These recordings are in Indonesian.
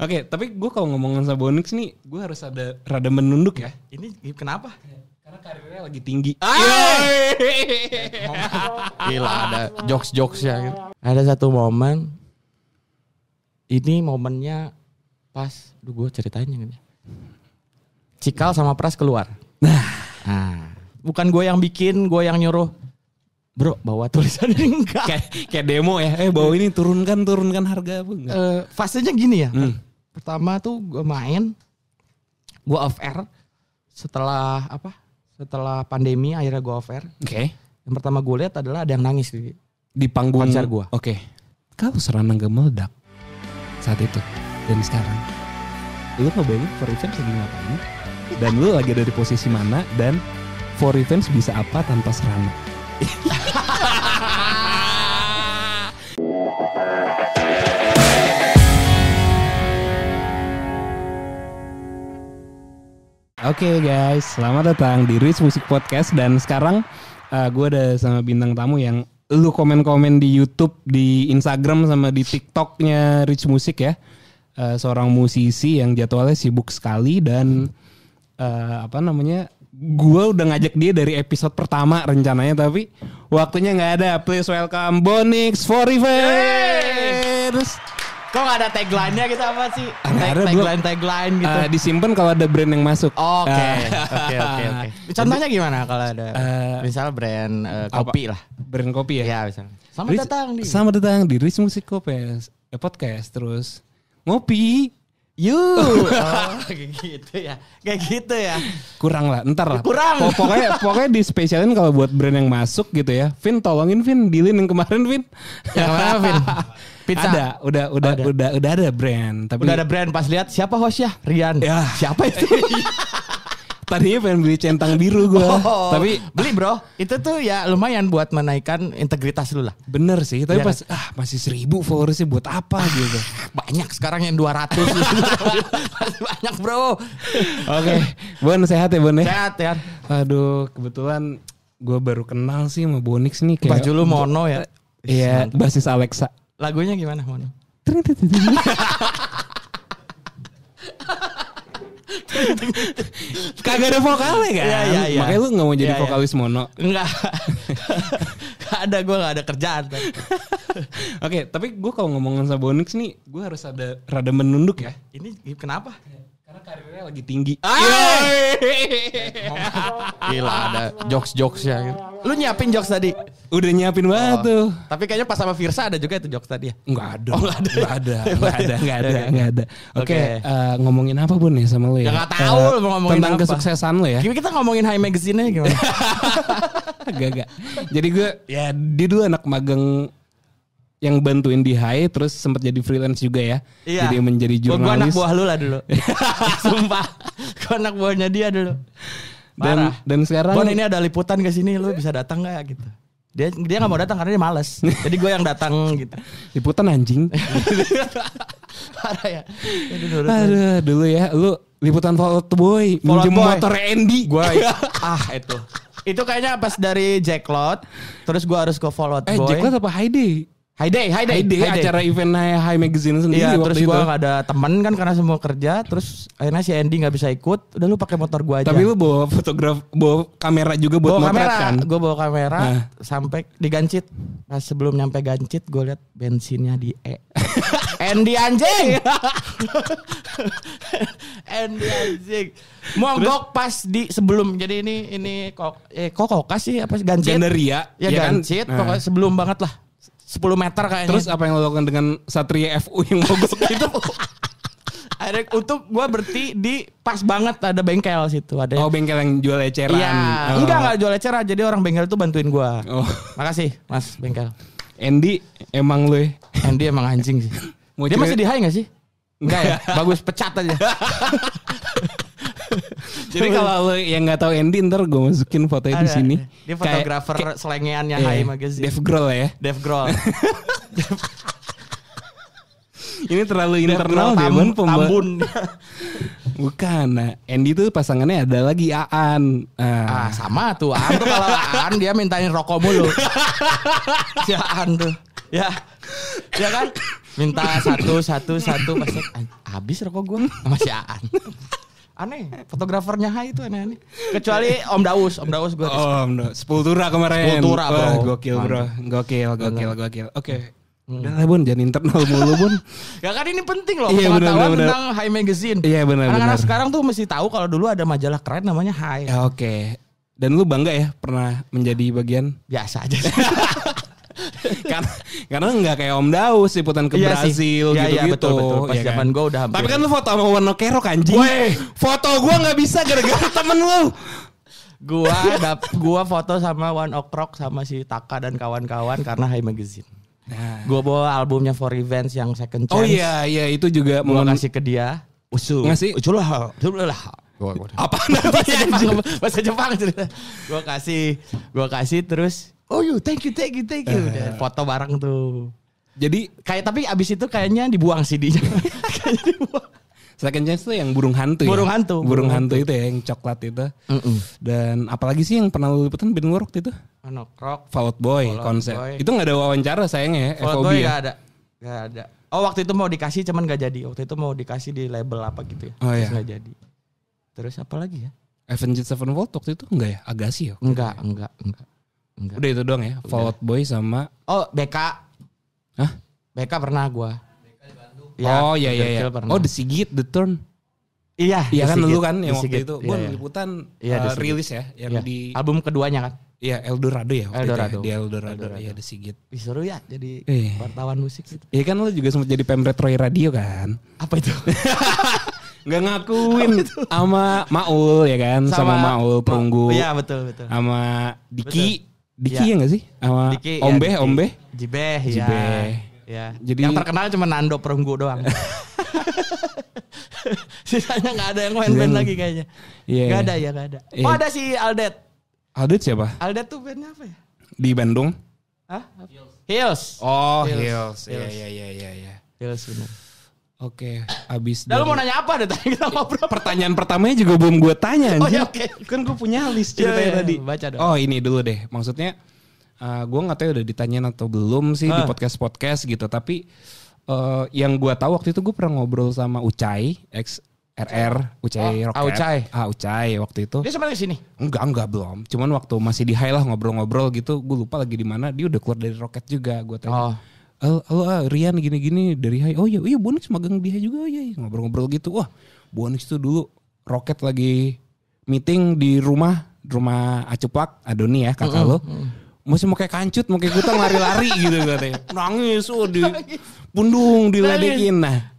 Oke, tapi gue kalau ngomongin Sabonis nih, gue harus ada rada menunduk ya. Ini kenapa? Karena karirnya lagi tinggi. Gila, ada jokes ya. Gitu. Ada satu momen. Ini momennya pas, gue ceritain gitu. Cikal sama Pras keluar. Nah, bukan gue yang bikin, gue yang nyuruh. Bro, bawa tulisan ini enggak. Kayak demo ya. Bawa ini turunkan harga apa enggak? Fasenya gini ya. Pertama tuh gue main, gue off air. Setelah pandemi akhirnya gue off air. Oke. Yang pertama gue lihat adalah ada yang nangis Di panggung konser gue. Oke. Kalau Serana gak meledak saat itu dan sekarang, lu ngebayangin For Revenge lagi ngapain? Dan lu lagi ada di posisi mana? Dan For Revenge bisa apa tanpa Serana? Oke guys, selamat datang di Rich Music Podcast. Dan sekarang gue ada sama bintang tamu yang lu komen-komen di YouTube, di Instagram sama di TikToknya Rich Music ya. Seorang musisi yang jadwalnya sibuk sekali dan gue udah ngajak dia dari episode pertama rencananya, tapi waktunya nggak ada. Please welcome Bonix For Revenge. Kok gak ada tagline-nya gitu apa sih? Tagline gitu. Disimpan kalau ada brand yang masuk. Oke. Contohnya gimana kalau ada misal brand kopi lah. Brand kopi ya? Ya misalnya. Selamat datang di Rich Music Podcast. Terus ngopi. Kayak gitu ya. Kurang lah, ntar lah. Kurang. Pokoknya dispesialin kalau buat brand yang masuk gitu ya. Vin, tolongin Vin, dealin yang kemarin Vin. Yang kemana Vin? Pizza. Udah ada brand. Tapi udah ada brand, pas lihat siapa hostnya? Rian. Ya. Siapa itu? Tadinya pengen beli centang biru gue. Tapi beli bro. Itu tuh ya lumayan buat menaikkan integritas lu lah. Bener sih. Tapi pas masih 1,000 followersnya buat apa gitu. Banyak sekarang yang 200. Masih banyak bro. Oke. Bon sehat ya Bon ya? Sehat ya. Aduh kebetulan gue baru kenal sih sama Bonix nih. Kayak baju lu mono ya. Iya, basis Alexa. Lagunya gimana mono? Kagak ada vokalnya kan? Iya. Makanya lu gak mau jadi vokalis mono? Enggak. Gue gak ada kerjaan. Oke, tapi gue kalau ngomongin sama Bonix nih, gue harus ada rada menunduk ya. Ini kenapa? Karena karirnya lagi tinggi. Gila, ada jokes ya. Lu nyiapin jokes tadi? Udah nyiapin banget tuh. Tapi kayaknya pas sama Virsa ada juga itu jokes tadi ya? Enggak ada. Oke, ngomongin apa Bun ya sama lu ya? Gak tahu lu mau ngomongin tentang apa. Kesuksesan lu ya. Kita ngomongin High Magazine-nya gimana? Gak. Jadi gue ya dia dulu anak magang yang bantuin di High, terus sempat jadi freelance juga ya. Iya. Jadi menjadi jurnalis. Gue anak buah lu lah dulu. Sumpah. Gue anak buahnya dia dulu. Dan sekarang Bon, ini ada liputan ke sini, lu bisa datang gak gitu. Dia gak mau datang karena dia males. Jadi gue yang datang gitu. Liputan anjing. Parah ya. Aduh, dulu ya lu liputan Fall Out Boy, minjem motor Andy. Gue itu. Itu kayaknya pas dari Jacklot, terus gue harus ke Fall Out Boy. Jacklot apa High Day? High Day, acara event High Magazine sendiri. Iya, waktu terus gue itu. gak ada temen kan karena semua kerja. Terus akhirnya si Andy gak bisa ikut. Udah lu pakai motor gue aja. Tapi lu bawa kamera juga buat motret kan? Gue bawa kamera sampai di Gancit. Pas sebelum nyampe Gancit gue liat bensinnya di Andy anjing. Andy anjing. Mogok pas di sebelum. Jadi ini kokas sih apa Gancit? Gandaria. Ya Gancit. Kan? Pokoknya sebelum banget lah. 10 meter kayaknya. Terus apa yang lo lakukan dengan Satria FU yang mogok itu? Akhirnya untuk gue berhenti di pas banget ada bengkel situ. Ada bengkel yang jual eceran. Iya. Enggak jual eceran. Jadi orang bengkel itu bantuin gue. Makasih mas bengkel. Andy emang lu ya? Andy emang anjing sih. Dia masih di High gak sih? Enggak ya? Bagus pecat aja. Jadi kalau lo yang nggak tahu Andy, ntar gue masukin fotonya di sini. Dia fotografer selengeannya High Magazine. Dave Grohl ya. Dave Grohl. Ini terlalu internal deh Bun. Tambun. Bukan. Nah, Andy tuh pasangannya ada lagi Aan. Sama tuh Aan tuh kalau Aan dia mintain rokok mulu. Si Aan tuh. Ya. Ya kan? Minta satu pasti habis rokok gue sama si Aan. Aneh, fotografernya Hai itu aneh-aneh. Kecuali Om Daus gue. Oh, Om Daus. Sepultura kemarin. Sepultura, bro. Wah, gokil, bro. Gokil. Oke. Udah lah Bun, jangan internal mulu Bun. Ya kan ini penting loh, Iya, pengetahuan bener. tentang Hai Magazine. Iya benar. Anak-anak sekarang tuh mesti tahu kalau dulu ada majalah keren namanya Hai. Ya, oke. Dan lu bangga ya pernah menjadi bagian? Biasa aja sih. Karena nggak kayak Om Daus liputan ke Brasil Iya, gitu-gitu. betul. Pas ya kan? zaman gue udah hampir. Tapi kan lu foto sama Warno Kerok anjing. Weh. Foto gua nggak bisa gara-gara temen lu. Gua foto sama One Ok Rock sama si Taka dan kawan-kawan karena Hai Magazine. Nah. Gua bawa albumnya For Revenge yang Second Chance. Oh iya itu juga Gua kasih ke dia. Ngasih? Uculah. Apa namanya? Bahasa Jepang cerita. Gua kasih terus. Oh thank you. Udah foto bareng tuh. Jadi Tapi abis itu kayaknya dibuang CD-nya. Kayaknya dibuang. Second Chance tuh yang burung hantu Burung ya? hantu. Burung hantu itu ya yang coklat itu. Dan apalagi sih yang pernah lu liputan band lu waktu itu? One Ok Rock. Fall Out Boy Fall Out konsep. Boy. Itu gak ada wawancara sayangnya ya, Fall Out FOB Boy ya? Gak ada. Oh waktu itu mau dikasih cuman gak jadi. Waktu itu mau dikasih di label apa gitu ya. Oh, Terus iya. gak jadi. Terus apa lagi ya? Avenged Sevenfold waktu itu enggak ya? Agassi ya? Enggak. Udah itu doang ya? Fall Out Boy sama... Oh BK. Hah? BK pernah gua. Oh iya. Kecil pernah. Oh The Sigit, The Turn. Iya. Iya kan The lu kan Sigit, yang The waktu Sigit. itu. Iya, Gue iya. liputan Iya, The Sigit. rilis ya. Yang Iya. di... Album keduanya kan. Iya Eldorado ya waktu Eldorado. itu ya. Di Eldorado. Iya The Sigit. Ih, seru ya jadi Iya. wartawan musik gitu. Iya kan lu juga sempat jadi pemret Roy Radio kan? Apa itu? Nggak ngakuin sama Maul ya kan? Sama Maul Perunggu. Iya betul. Sama Diki. Diki Iya. ya nggak sih? Sama Diki, Ombe, ya, Diki. Ombe. Jibeh ya. Jibeh. Ya. Jadi- yang terkenal cuma Nando Perunggu doang. Sisanya nggak ada yang main-band lagi kayaknya. Iya. Nggak ada. Iya. Oh ada si Aldet. Aldet siapa? Aldet tuh bandnya apa ya? Di Bandung. Hah? Hills. Oh, Hills. Iya. Hills bener. Oke, abis Lalu mau nanya apa deh tadi kita ngobrol? pertanyaan pertamanya juga belum gue tanya Oh anjing. ya oke. Kan gue punya list ceritanya Iya, tadi. baca dong. Oh ini dulu deh. Maksudnya gue nggak tahu udah ditanyain atau belum sih di podcast gitu. Tapi yang gue tahu waktu itu gue pernah ngobrol sama Ucai ex RR Ucai Rocket. Ucai. Ucai waktu itu. Dia sebenarnya sini. Enggak belum. Cuman waktu masih di high lah ngobrol-ngobrol gitu. Gue lupa lagi di mana. Dia udah keluar dari Rocket juga. Gue tanya. Halo Rian gini-gini dari high. Oh iya Bonix magang di high juga. Oh iya ngobrol-ngobrol gitu. Wah Bonix tuh dulu Rocket lagi meeting di rumah Acuplak Adoni ya kakak lo. Masih mau kayak kancut, mau kayak gutang lari-lari gitu katanya. Nangis, di pundung diledekin. Nah,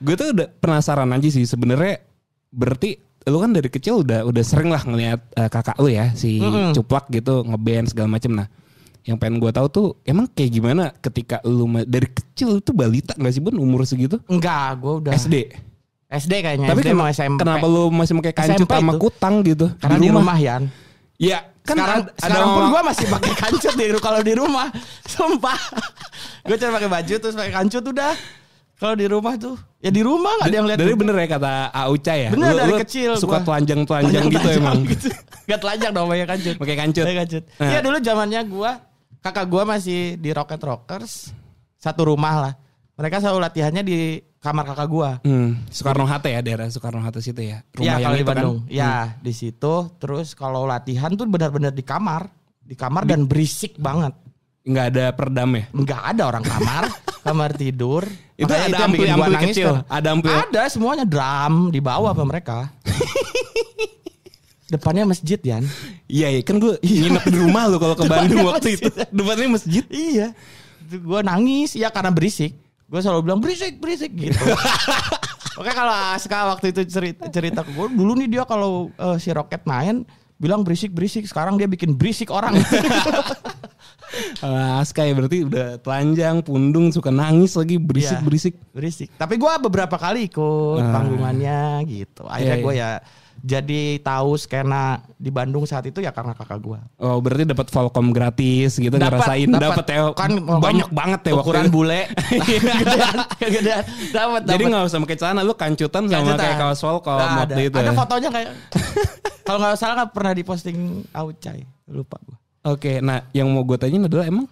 gue tuh udah penasaran aja sih sebenarnya. Berarti lu kan dari kecil udah sering lah ngeliat kakak lu ya si Cuplak gitu ngeband segala macem. Nah, yang pengen gue tahu tuh emang kayak gimana ketika lu dari kecil itu balita nggak sih Bun umur segitu? Enggak, gue udah SD kayaknya. Tapi SD mau SMP. kenapa lu masih pakai kancut SMP sama itu. kutang gitu? Karena di rumah Yan. Ya kan Sekarang pun gue masih pakai kancut kalau di rumah. Sumpah. Gue cuma pakai baju terus pakai kancut udah. Kalau di rumah tuh ya di rumah nggak ada yang lihat. Dari bener ya kata Auca ya. Bener dari lu kecil. Suka telanjang gitu emang. Gitu. Gak telanjang dong pakai kancut. Pakai kancut. Iya dulu zamannya kakak gue masih di Rocket Rockers satu rumah lah. Mereka selalu latihannya di kamar kakak gue. Soekarno-Hatta ya, daerah Soekarno-Hatta situ ya. Iya kalau di Bandung. Kan? Ya di situ. Terus kalau latihan tuh benar-benar di kamar dan berisik banget. Nggak ada peredam ya? Nggak ada orang kamar tidur. Itu makanya ada yang bikin gua ampli nangis kecil. kan. Ada ampli. Ada semuanya drum dibawa sama mereka. Depannya masjid Yan. Iya kan gue nginep di rumah lu kalau ke Bandung waktu itu. Depannya masjid. Iya. Gue nangis ya karena berisik. Gue selalu bilang berisik gitu. Oke kalau Aska waktu itu cerita ke gue dulu nih dia kalau si Rocket main bilang berisik. Sekarang dia bikin berisik orang. Aska ya berarti udah telanjang, pundung, suka nangis lagi berisik. Tapi gue beberapa kali ikut panggungannya gitu. Akhirnya gue ya jadi tahu skena di Bandung saat itu ya karena kakak gue. Oh berarti dapat Volcom gratis gitu ngerasain dapat ya kan banyak banget ya ukuran bule. Kegedean. Dapat. Jadi nggak usah pakai celana lu kancutan sama kayak kaos Volcom waktu itu. Ada fotonya kayak kalau nggak salah nggak pernah diposting Aucai. Lupa gue. Oke, nah yang mau gue tanyain adalah emang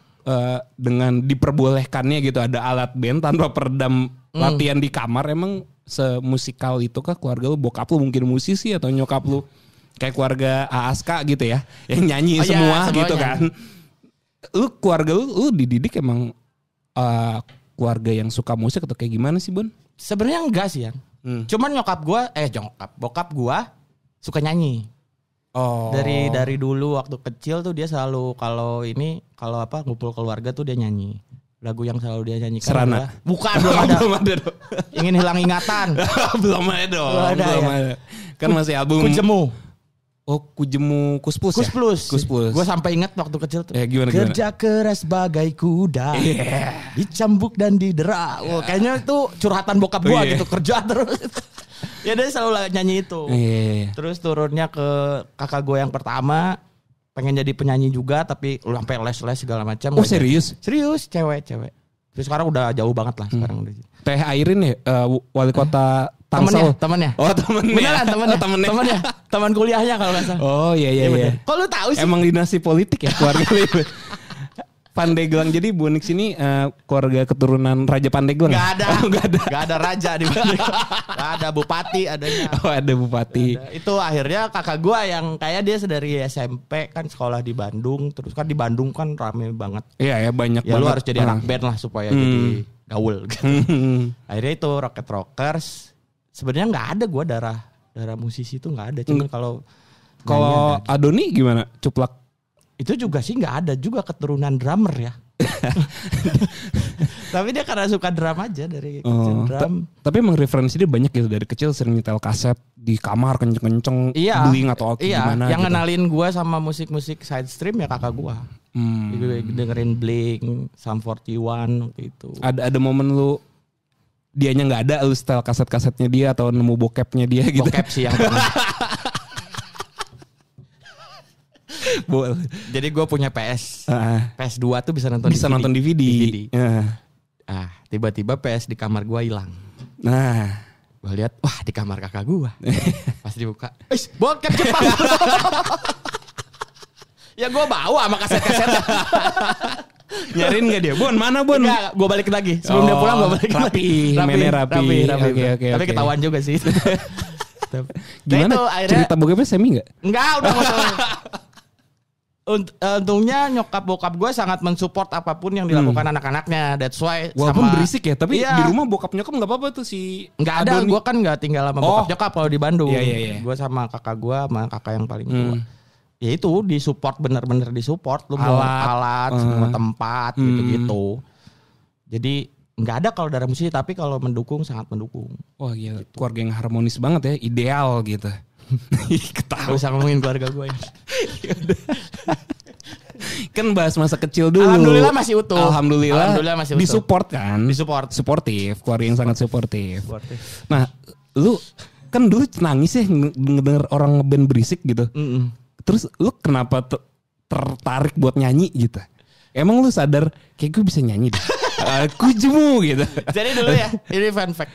dengan diperbolehkannya gitu ada alat band tanpa peredam latihan di kamar, emang semusikal itu kah keluarga lu? Bokap lu mungkin musisi atau nyokap lu kayak keluarga Aaska gitu ya, yang nyanyi semua gitu kan? Lu keluarga lu dididik emang keluarga yang suka musik atau kayak gimana sih, Bun? Sebenarnya enggak sih, Yan. Cuman bokap gua suka nyanyi. Oh. Dari dulu waktu kecil tuh dia selalu kalau ngumpul keluarga tuh dia nyanyi. Lagu yang selalu dia nyanyikan Serana. Bukan, belum ada. Belum ada dong. Ingin hilang ingatan. Belum ada dong. Belum ada. Kan masih album Kujemu. Oh, Kujemu Kusplus ya? Kusplus. Gue sampai ingat waktu kecil tuh. Gimana? Kerja keras bagai kuda. Dicambuk dan didera. Kayaknya itu curhatan bokap gue gitu. Kerja terus. Ya dia selalu nyanyi itu. Terus turunnya ke kakak gue yang pertama. Pengen jadi penyanyi juga. Tapi sampai les-les segala macam. Oh serius? Serius, cewek. Terus sekarang udah jauh banget lah sekarang. Teh Airin ya, wali kota Tangsel. Temennya. Oh temennya. Beneran temennya. Teman kuliahnya kalau nggak salah. Oh iya. Kok lu tahu sih? Emang dinasti politik ya keluarga lu. Pandeglang, jadi Bonix ini keluarga keturunan Raja Pandeglang. Gak ada raja di Pandeglang. Gak ada bupati adanya. Oh ada bupati. Itu akhirnya kakak gua yang kayak dia dari SMP kan sekolah di Bandung. Terus kan di Bandung kan rame banget. Iya ya banyak ya, banget. Lu harus jadi anak band lah supaya jadi gaul gitu. Akhirnya itu Rocket Rockers. Sebenarnya nggak ada gua darah musisi itu nggak ada. Cuma kalau Adoni gimana? Cuplak? Itu juga sih nggak ada juga keturunan drummer ya. Tapi dia karena suka drum aja dari kecil drum. Tapi emang referensi dia banyak gitu, dari kecil sering nyetel kaset di kamar kenceng-kenceng, bling atau gimana. Yang gitu. Ngenalin gue sama musik-musik side stream ya kakak gue. Dengerin Blink, Sum 41 gitu. Ada momen lu dianya nggak ada, lu setel kaset-kasetnya dia atau nemu bokepnya dia gitu. Bokep sih yang pernah. Jadi gue punya PS2 tuh bisa nonton DVD. Tiba-tiba PS di kamar gue hilang. Nah, gue lihat, wah di kamar kakak gue. Pas dibuka, bokep Jepang. Ya gue bawa sama kaset-kasetnya. Nyariin gak dia? Bon, mana Bon? Enggak, gue balik lagi. Sebelum dia pulang gue balik lagi. Rapi. Oke. Tapi ketahuan juga sih. Gimana cerita bokepnya semi gak? Enggak, udah gak usah. Untungnya nyokap bokap gue sangat mensupport apapun yang dilakukan anak-anaknya. That's why. Walaupun berisik ya, tapi di rumah bokap nyokap gak apa-apa tuh si. Gak ada, gue kan gak tinggal sama bokap nyokap kalau di Bandung. Iya. Gue sama kakak gue, sama kakak yang paling tua. Ya itu disupport, bener-bener disupport. Lu mau alat, semua tempat gitu-gitu. Jadi gak ada kalau darah musisi, tapi kalau mendukung sangat mendukung. Wah gila, keluarga yang harmonis banget ya, ideal gitu. Ketawa. Gak usah ngomongin keluarga gue ya. Kan bahas masa kecil dulu. Alhamdulillah masih utuh. Alhamdulillah masih utuh. Disupport kan? Suportif, keluarga yang sangat suportif. Nah, lu kan dulu nangis ya ngedenger orang ngeband berisik gitu. Terus lu kenapa tertarik buat nyanyi gitu? Emang lu sadar kayak gue bisa nyanyi deh. Kujemu gitu. Jadi dulu ya, ini fun fact.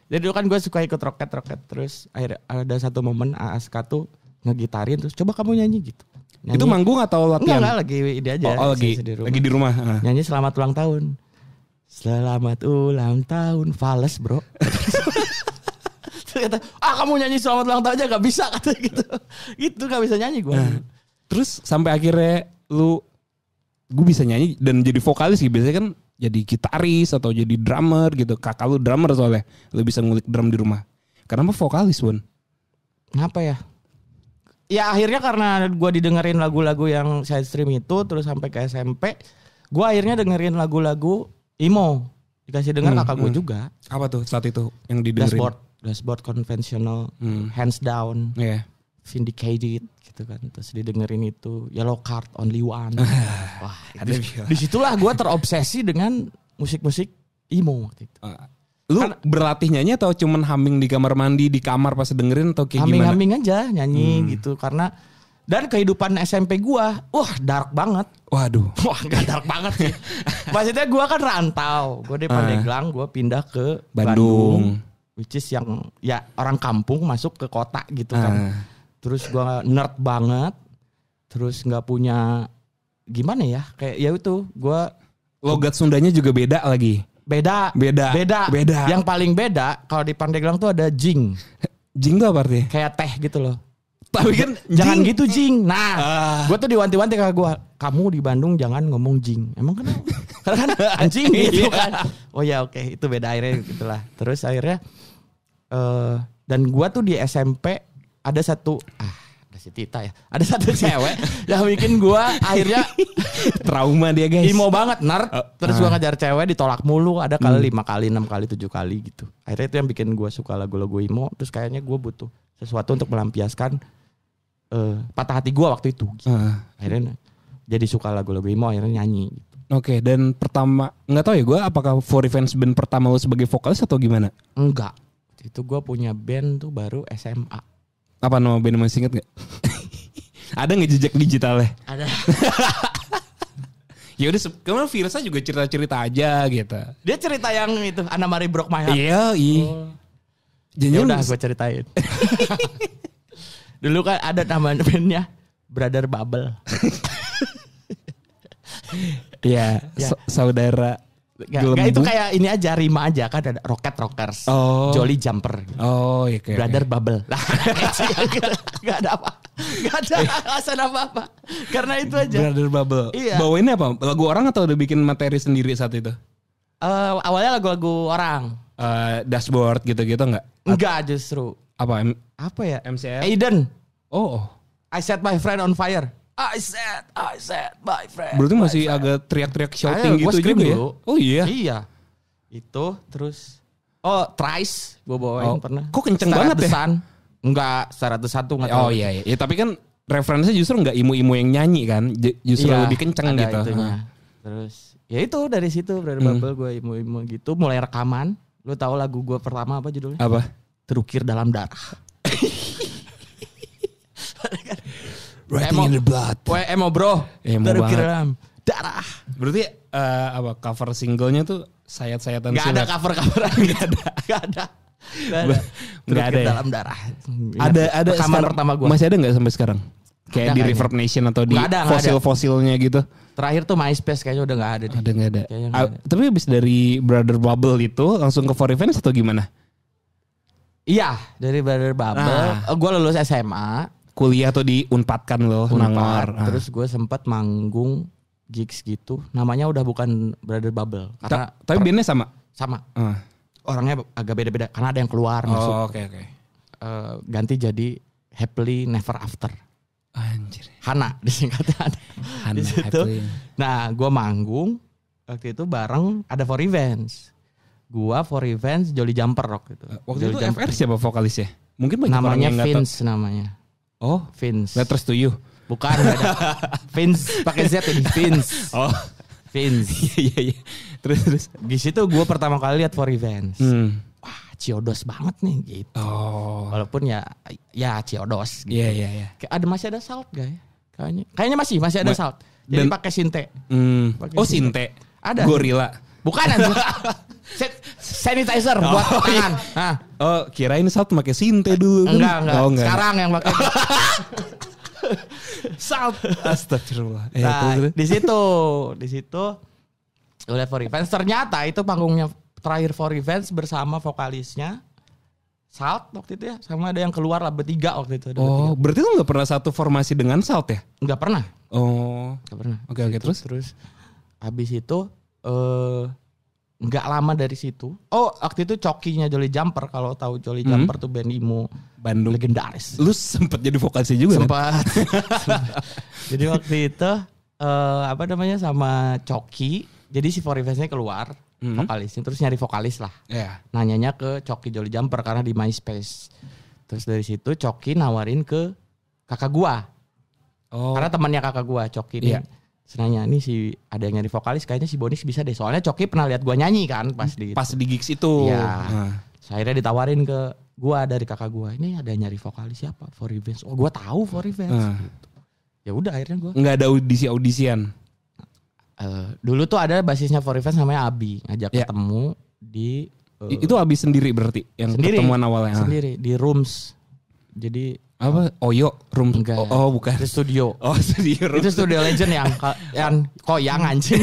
Jadi dulu kan gue suka ikut roket. Terus akhirnya ada satu momen Aaska tuh ngegitarin, terus coba kamu nyanyi gitu. Nyanyi. Itu manggung atau latihan? Enggak, lagi ide aja. Lagi di rumah. Nyanyi selamat ulang tahun. Selamat ulang tahun, fales bro. Terus kata, kamu nyanyi selamat ulang tahun aja gak bisa kata gitu. Gitu gak bisa nyanyi gue. Terus sampai akhirnya gue bisa nyanyi dan jadi vokalis gitu. Biasanya kan jadi gitaris atau jadi drummer gitu. Kakak lu drummer soalnya. Lu bisa ngulik drum di rumah. Kenapa vokalis, Bun? Kenapa ya? Ya akhirnya karena gue didengerin lagu-lagu yang side stream itu. Terus sampai ke SMP. Gue akhirnya dengerin lagu-lagu emo. Dikasih denger kakak gue juga. Apa tuh saat itu yang didengerin? Dashboard konvensional. Hands Down. Vindicated gitu kan. Terus didengerin itu Yellow Card, Only One. Wah, disitulah gue terobsesi dengan musik-musik emo waktu itu. Lu berlatih nyanyi atau cuman humming di kamar mandi, di kamar pas dengerin atau kayak gimana? Humming aja nyanyi gitu. Karena dan kehidupan SMP gue, dark banget. Waduh. Wah gak dark banget sih. Maksudnya gue kan rantau. Gue dari Pandeglang, gue pindah ke Bandung. Which is yang ya orang kampung masuk ke kota gitu kan. Terus gue nerd banget. Terus gak punya gimana ya? Kayak ya itu gue Logat Sundanya juga beda lagi. beda. Yang paling beda kalau di Pandeglang tuh ada jing. Jing tuh apa artinya? Kayak teh gitu loh. Tapi kan Jangan jing. gitu jing. Nah, gue tuh diwanti-wanti kakak gue. Kamu di Bandung jangan ngomong jing. Emang kenapa? Karena kan anjing gitu kan. Oh ya oke, itu beda akhirnya gitulah. Terus akhirnya dan gue tuh di SMP ada satu ada si Tita ya. Ada satu cewek yang bikin gue akhirnya Trauma dia guys. emo banget nerd. Terus gue ngejar cewek ditolak mulu. Ada kali 5 kali, 6 kali, 7 kali gitu. Akhirnya itu yang bikin gue suka lagu-lagu emo. Terus kayaknya gue butuh sesuatu untuk melampiaskan patah hati gue waktu itu. Gitu. Akhirnya jadi suka lagu-lagu emo, akhirnya nyanyi. Gitu. Oke, dan pertama nggak tahu ya gue apakah For Revenge band pertama lu sebagai vokalis atau gimana? Enggak. Itu gue punya band tuh baru SMA. Apa nama band masih inget gak? Ada nggak jejak digitalnya? Ada. Ya udah, kemarin Virsa juga cerita-cerita aja gitu. Dia cerita yang itu Anna Marie Broke My Heart. Iya, Ya udah gue ceritain. Dulu kan ada nama bandnya Brother Bubble. Iya, saudara. Gak itu kayak ini aja, rima aja kan, ada Rocket Rockers, Jolly Jumper, Oh iya, okay, Brother Bubble. Gak ada apa, gak ada alasan apa-apa, karena itu aja. Brother Bubble. Iya. Bawainnya apa? Lagu orang atau udah bikin materi sendiri saat itu? Awalnya lagu-lagu orang. Dashboard gitu-gitu nggak? Enggak, justru. Apa ya? MCR? Aiden. Oh. I set my friend on fire. I set my friend. Berarti masih agak teriak-teriak shouting gitu juga ya? Oh iya. Iya. Itu terus Thrice gue bawain pernah. Kok kenceng banget ya? Enggak, secara satu enggak tahu. Oh iya. Ya, tapi kan referensinya justru enggak imu-imu yang nyanyi kan? Justru lebih kenceng ada gitu. Itunya. Terus ya itu dari situ Brother Bubble gue imu-imu gitu mulai rekaman. Lu tahu lagu gue pertama apa judulnya? Apa? Terukir dalam darah. Writing in the blood. Emo bro. Terukir dalam darah. Berarti apa cover singlenya tuh sayat-sayatan Gak ada cover-coveran. Gak ada. Nggak ada ya? Dalam darah. Ada rekaman pertama gue. Masih ada nggak sampai sekarang? Kayak di Reverb Nation atau di fosil-fosilnya gitu? Terakhir tuh MySpace kayaknya udah nggak ada. Ada nggak ada? Tapi habis dari Brother Bubble itu langsung ke For Revenge atau gimana? Iya, dari Brother Bubble. Gue lulus SMA. Kuliah tuh di Unpad kan lo, Nangor. Terus gue sempat manggung gigs gitu. Namanya udah bukan Brother Bubble. Karena tapi bandnya sama? Sama. Orangnya agak beda-beda. Karena ada yang keluar masuk. Oke. Ganti jadi Happily Never After. Anjir. Hana disingkatnya. Hana. Di situ. Nah gue manggung. Waktu itu bareng ada For Revenge. Gua For Revenge, Jolly Jumper Rock gitu. Waktu Jolly itu Jumper. FR siapa vokalisnya? Mungkin banyak orang namanya yang nggak tahu. Vince namanya. Oh, Vince. Letters to You. Bukan, gak ada. Vince pakai Z ini Vince. Oh, Vince. Iya. Terus. Di situ gue pertama kali lihat For Revenge. Wah, Ciodos banget nih gitu. Oh. Walaupun ya Ciodos gitu. Iya. Masih ada Salt gak ya? Kayaknya masih ada Salt. Jadi pakai Sinte. Oh, Sinte. Ada. Gorilla. Bukan anjir. Sanitizer buat tangan. Nah. Oh, kirain Salt pakai Sinte dulu. Enggak. Oh, enggak. Sekarang yang pakai Salt. Astagfirullah. Nah, di situ oleh For Revenge. Ternyata itu panggungnya terakhir For Revenge bersama vokalisnya Salt waktu itu ya. Sama ada yang keluar lah bertiga waktu itu. Oh, berarti lu gak pernah satu formasi dengan Salt ya? Nggak pernah. Oh. Nggak pernah. Oke, Terus habis itu nggak lama dari situ. Oh, waktu itu cokinya Jolly Jumper. Kalau tahu Jolly Jumper tuh band emo Bandung legendaris. Lu sempet jadi vokalisnya juga Sempat. Jadi waktu itu sama Coki. Jadi si For Revenge-nya keluar vokalisnya, terus nyari vokalis lah. Yeah. Nanyanya ke Coki Jolly Jumper karena di MySpace. Terus dari situ Coki nawarin ke kakak gua. Oh. Karena temannya kakak gua, Coki nih. Senanya nih si ada yang nyari vokalis, kayaknya si Bonix bisa deh. Soalnya Coki pernah lihat gua nyanyi kan pas di gigs itu. Iya. Akhirnya ditawarin ke gua dari kakak gua, ini ada yang nyari vokalis siapa? For Revenge. Oh, gua tahu For Revenge. Gitu. Ya udah akhirnya gua. Nggak ada audisian. Dulu tuh ada basisnya For Revenge namanya Abi, ngajak ketemu di itu Abi sendiri berarti yang ketemuan awalnya. Sendiri di Rooms. Jadi Apa? Oyo Room. Enggak. Oh, bukan. Itu studio. Oh, studio room. Itu studio legend yang koyang anjing.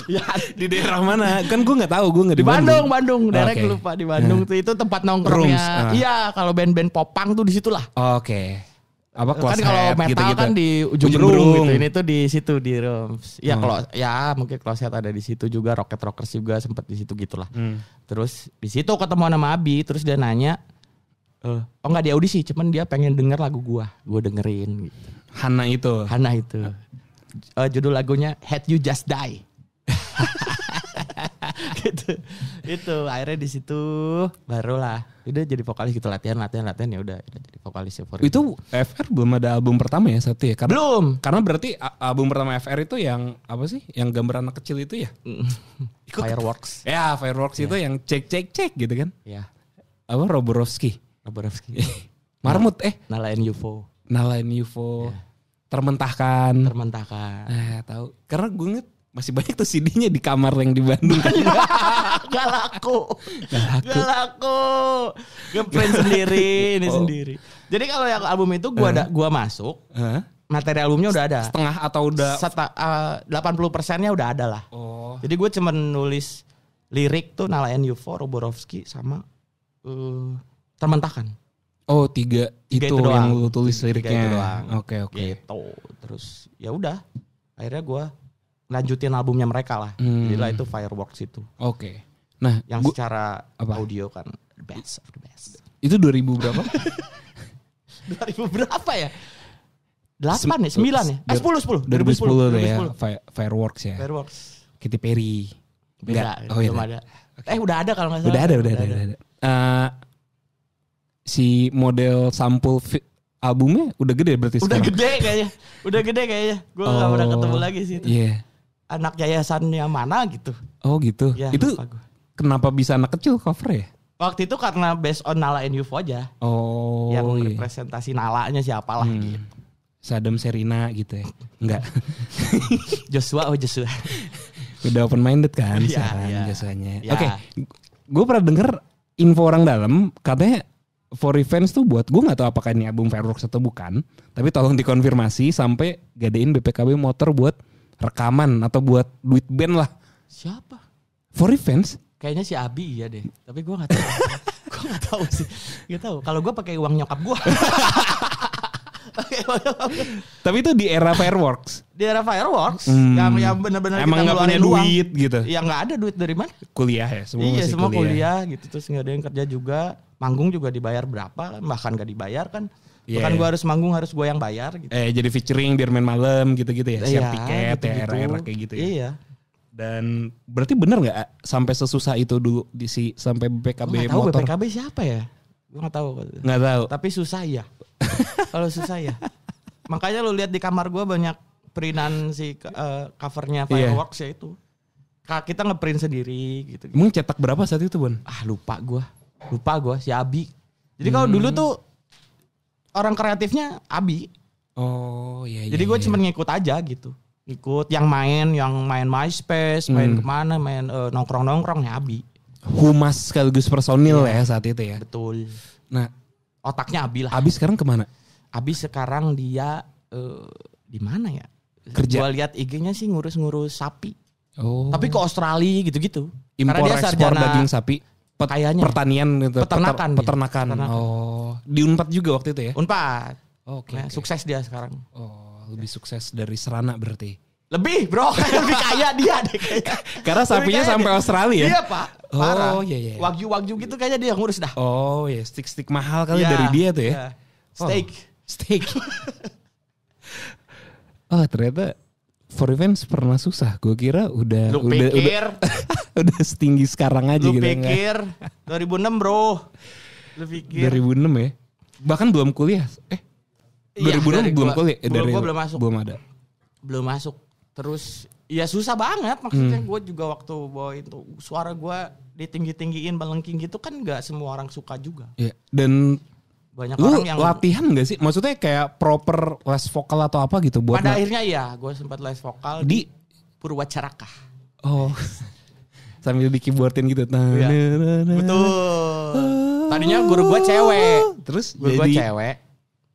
Ya, Di daerah mana? Kan gue nggak tahu, gue nggak di Bandung. Daerah Oke. lupa di Bandung tuh itu tempat nongkrongnya. Rooms, Iya, kalau band-band popang tuh di situlah. Oke. Apa Kan close kalau head metal gitu-gitu. kan di ujung Ujung room Berung. gitu. Ini tuh di situ di Rooms. Ya Hmm. kalau ya mungkin close head ada di situ juga, Rocket Rockers juga sempat di situ gitulah. Terus di situ ketemu sama Abi, terus dia nanya, oh enggak di audisi, cuman dia pengen denger lagu gue dengerin gitu. Hana itu. Hana itu. Judul lagunya Had You Just Die. Gitu. Itu akhirnya di situ barulah udah jadi vokalis gitu, latihan ya udah jadi vokalis for Itu FR belum ada album pertama ya satu ya? Karena berarti album pertama FR itu yang apa sih? Yang gambar anak kecil itu ya? Fireworks. Ya, Fireworks itu yang cek gitu kan? Ya, Apa Roborovski? Marmut Nalain UFO. Nalain UFO. Ya. Termentahkan. Tahu. Karena gue inget masih banyak tuh CD-nya di kamar yang di Bandung. Gak laku. Ngeprint sendiri, ini sendiri. Jadi kalau yang album itu gua masuk, materi albumnya udah ada. Setengah atau udah 80%-nya udah ada lah. Oh. Jadi gue cuma nulis lirik tuh Nalain UFO, Roborovski sama Termentahkan. Oh, tiga itu yang lu tulis liriknya. Tiga itu doang. Oke. Gitu. Terus ya udah, akhirnya gue lanjutin albumnya mereka lah. Jadilah itu Fireworks itu. Oke. Nah, Yang secara audio kan the best of the best. Itu 2000 berapa? 2000 berapa ya? 8 ya? 9 ya? 10. 2010 tuh ya. Fireworks ya. Fireworks. Katy Perry. Beda. Oh, belum ada. Udah ada kalau gak salah. Udah ada. Si model sampul albumnya udah gede berarti Udah sekarang? gede kayaknya. Gue gak pernah ketemu lagi sih itu. Iya. Anak yayasannya mana gitu. Oh gitu. Ya, itu lupa gua. kenapa bisa anak kecil cover ya? Waktu itu karena based on Nalain UFO aja. Oh Yang representasi Nalanya siapalah gitu. Saddam Serina gitu ya? Enggak. Joshua. Udah open minded kan Iya, sekarang iya. biasanya. Iya. Oke. Gue pernah denger info orang dalam katanya For Revenge tuh buat, gue gak tahu apakah ini album Fireworks atau bukan, tapi tolong dikonfirmasi sampai gadein BPKB motor buat rekaman atau buat duit band lah. Siapa? For Revenge? Kayaknya si Abi iya deh. Tapi gue gak tahu. Gue gak tahu sih. Gak tahu. Kalau gue pakai uang nyokap gue. Tapi itu di era Fireworks. Di era Fireworks yang benar-benar emang kita nggak punya ngeluarin duit uang. gitu. Ya nggak ada duit dari mana? Kuliah ya, semua Iya masih semua kuliah gitu, terus nggak ada yang kerja juga. Manggung juga dibayar berapa, bahkan nggak dibayar kan. Yeah. Bukan gue harus manggung, harus gue yang bayar gitu. Jadi featuring biar main malam gitu-gitu ya, siap Iya, tiket gitu-gitu. ya, era-era kayak gitu ya. Iya. Dan berarti bener nggak sampai sesusah itu dulu sampai BPKB Gue nggak tahu motor? BPKB siapa ya? Gue nggak tahu. Nggak tahu. Tapi susah ya. Kalau susah ya. Makanya lu lihat di kamar gue banyak printan si covernya Fireworks ya itu. Kita ngeprint sendiri gitu. Emang cetak berapa saat itu, Bon? Lupa gue si Abi. Jadi kalau dulu tuh orang kreatifnya Abi. Oh iya. Jadi gue cuma ngikut aja gitu. Ikut yang main MySpace, main kemana, main nongkrong-nongkrongnya Abi. Humas sekaligus personil ya saat itu ya. Betul. Nah, Otaknya Abi lah. Abi sekarang kemana? Abi sekarang dia di mana ya? Kerja. Gue lihat IG-nya sih ngurus-ngurus sapi. Oh. Tapi ke Australia gitu-gitu. Impor Karena dia ekspor sarjana daging sapi. kayaknya. Pertanian gitu. Peternakan dia. Peternakan. Oh. Di Unpad juga waktu itu ya? Unpad. Oke. Nah, sukses dia sekarang. Oh, lebih sukses dari Serana berarti. Lebih bro, lebih kaya dia deh kayaknya. Karena sapinya sampai Australia ya? Iya pak, parah. Oh iya. Wagyu gitu kayaknya dia ngurus dah. Oh iya, stick mahal kali Ya, dari dia tuh ya. ya. Steak. Oh ternyata For Revenge pernah susah. Gue kira udah udah setinggi sekarang aja lu gitu. Lu pikir 2006 bro. Lu pikir 2006 ya. Bahkan belum kuliah. 2006 belum kuliah. Gue belum masuk. Belum ada. Belum masuk. Terus ya susah banget maksudnya. Gue juga waktu bawa itu suara gue ditinggi-tinggiin balengking gitu kan gak semua orang suka juga. Iya. Dan banyak lu orang yang latihan gak sih? Maksudnya kayak proper les vokal atau apa gitu buat pada akhirnya ya gue sempat les vokal di Purwacaraka. Oh. Sambil di keyboardin gitu. Betul. Tadinya guru gue cewek. Terus guru gue cewek.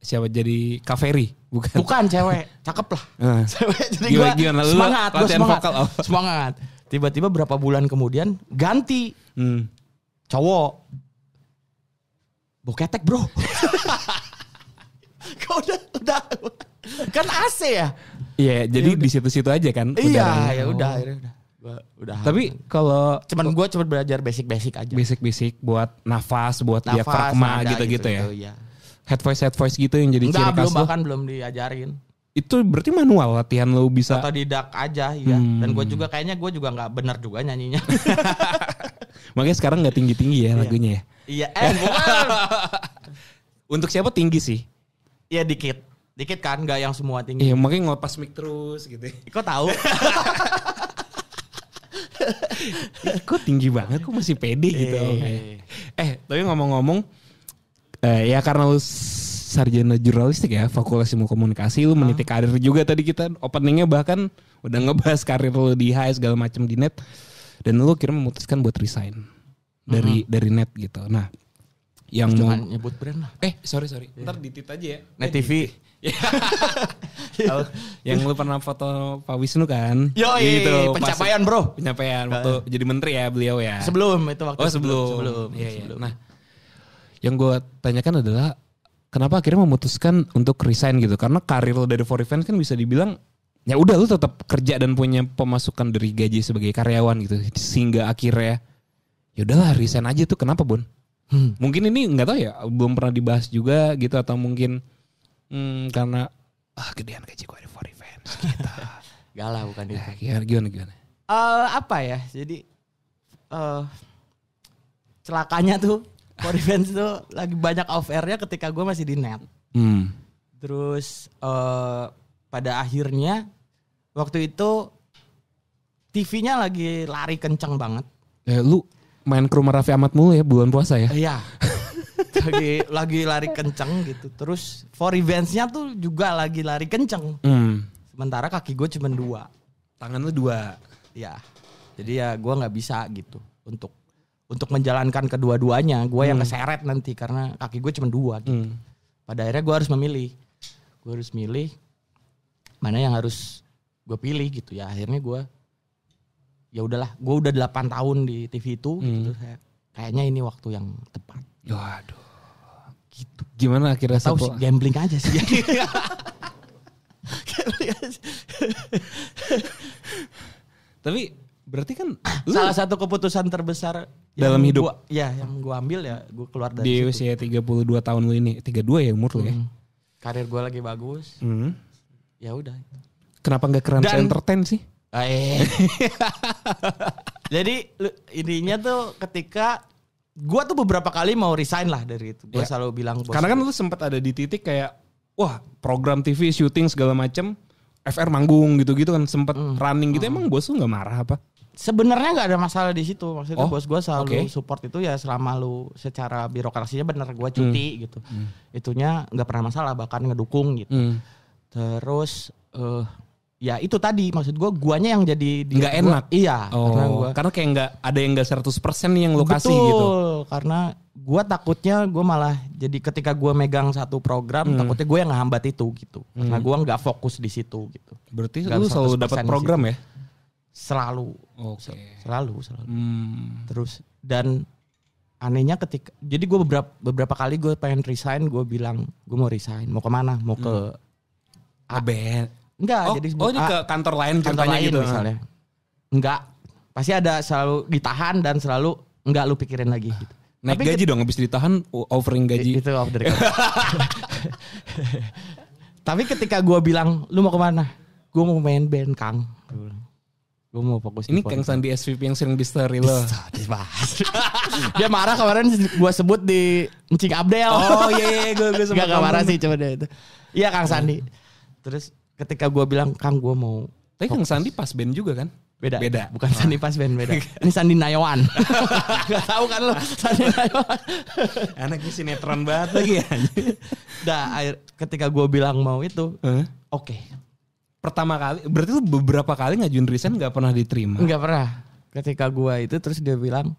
siapa jadi Kaveri? Bukan cewek, cakep lah. Cewek, jadi gue semangat, semangat. Tiba-tiba berapa bulan kemudian ganti cowok. Boketek bro. Kau udah kan AC ya. Iya, jadi di situ-situ aja kan. Iya, ya udah. Udah. Tapi kalau gue cuma belajar basic aja. Basic buat nafas, buat diafragma gitu-gitu ya. Iya. Head voice gitu yang jadi ciri khas lo. Belum diajarin. Itu berarti manual latihan lo bisa. Otodidak aja ya. Dan gue juga kayaknya nggak benar juga nyanyinya. Makanya sekarang nggak tinggi-tinggi ya lagunya ya. Iya, bukan. Untuk siapa tinggi sih? Iya dikit kan, nggak yang semua tinggi. Iya, makanya ngelepas mic terus gitu. Kok tahu? Kok tinggi banget, kok masih pede gitu. Tapi ngomong-ngomong, ya karena lu sarjana jurnalistik ya, Fakultas Ilmu Komunikasi, lu meniti karir juga tadi kita openingnya bahkan udah ngebahas karir lu di HI segala macam di net, dan lu kira memutuskan buat resign dari net gitu. Nah, yang jangan nyebut brand lah. Sorry. Ntar ditit aja ya. Net TV. Yang lu pernah foto Pak Wisnu kan? Gitu. Pencapaian bro. Pencapaian waktu jadi menteri ya beliau ya. Sebelum itu waktu. Sebelum. Iya. Nah, yang gue tanyakan adalah kenapa akhirnya memutuskan untuk resign gitu? Karena karir lo dari For Events kan bisa dibilang ya udah lu tetap kerja dan punya pemasukan dari gaji sebagai karyawan gitu. Sehingga akhirnya ya udahlah resign aja tuh. Kenapa Bun? Mungkin ini nggak tahu ya, belum pernah dibahas juga gitu, atau mungkin karena gedean gaji gue di For Events gitu. Gak lah, bukan itu. Gimana? Apa ya? Jadi celakanya tuh For Events tuh lagi banyak off airnya ketika gue masih di net. Terus pada akhirnya waktu itu TV-nya lagi lari kenceng banget. Lu main ke rumah Raffi Ahmad mulu ya bulan puasa ya? Iya. lagi lari kenceng gitu. Terus For Events-nya tuh juga lagi lari kenceng. Sementara kaki gue cuma 2. Tangan lu 2. Iya. Jadi ya gue nggak bisa gitu untuk menjalankan kedua-duanya. Gue yang keseret nanti karena kaki gue cuma 2 gitu. Pada akhirnya gue harus memilih. Gue harus milih mana yang harus gue pilih gitu ya. Akhirnya gue ya udahlah, gue udah 8 tahun di TV itu gitu. Kayaknya ini waktu yang tepat. Waduh. Gitu. Gimana akhirnya tahu sih, gambling aja sih. Tapi berarti kan salah satu keputusan terbesar dalam hidup. Yang gue ambil ya, gue keluar dari di situ. usia 32 tahun lu ini. 32 ya umur lu ya. Karir gue lagi bagus. Ya udah. Kenapa nggak keren entertain sih? Jadi intinya tuh ketika gue tuh beberapa kali mau resign lah dari itu. Gue selalu bilang bos. Karena kan lu sempat ada di titik kayak wah program TV syuting segala macam, FR manggung gitu-gitu kan sempat running gitu. Emang bos lu nggak marah apa? Sebenarnya nggak ada masalah di situ. Maksudnya bos gue selalu support itu ya selama lu secara birokrasinya bener gue cuti gitu. Itunya nggak pernah masalah, bahkan ngedukung gitu. Terus ya itu tadi maksud gue, guanya yang jadi nggak enak. Iya. Karena kayak nggak ada yang nggak 100% yang lo kasih gitu. Karena gue takutnya gue malah jadi ketika gue megang satu program takutnya gue yang ngehambat itu gitu. Karena gue nggak fokus di situ gitu. Berarti lu selalu dapat program ya? Selalu. Selalu. Terus dan anehnya ketika jadi gue beberapa kali gue pengen resign, gue bilang gue mau resign. Mau kemana? Mau ke Enggak, jadi ini ke kantor lain ceritanya gitu misalnya. Enggak. Pasti ada selalu ditahan dan selalu enggak lu pikirin lagi gitu. Naik gaji dong habis ditahan, offering gaji. Itu off the record. Tapi ketika gue bilang, lu mau kemana? Gue mau main band, Kang. Gue mau fokus. Ini Kang Sandi SVP yang sering di story lo. Dibahas. Dia marah kemarin gue sebut di Encing Abdel. Oh iya, gue sempat gak marah sih coba deh itu. Iya Kang Sandi. Terus ketika gue bilang, Kang gue mau. Tapi Kang Sandi pas band juga kan? Beda. Bukan Sandi pas band, beda. Ini Sandi Nayawan. Gak tahu kan lo Sandi Nayawan. Anaknya sinetron banget lagi ya. Ketika gue bilang mau itu, oke. Pertama kali, berarti lu beberapa kali ngajuin resign gak pernah diterima? Gak pernah. Ketika gue itu terus dia bilang,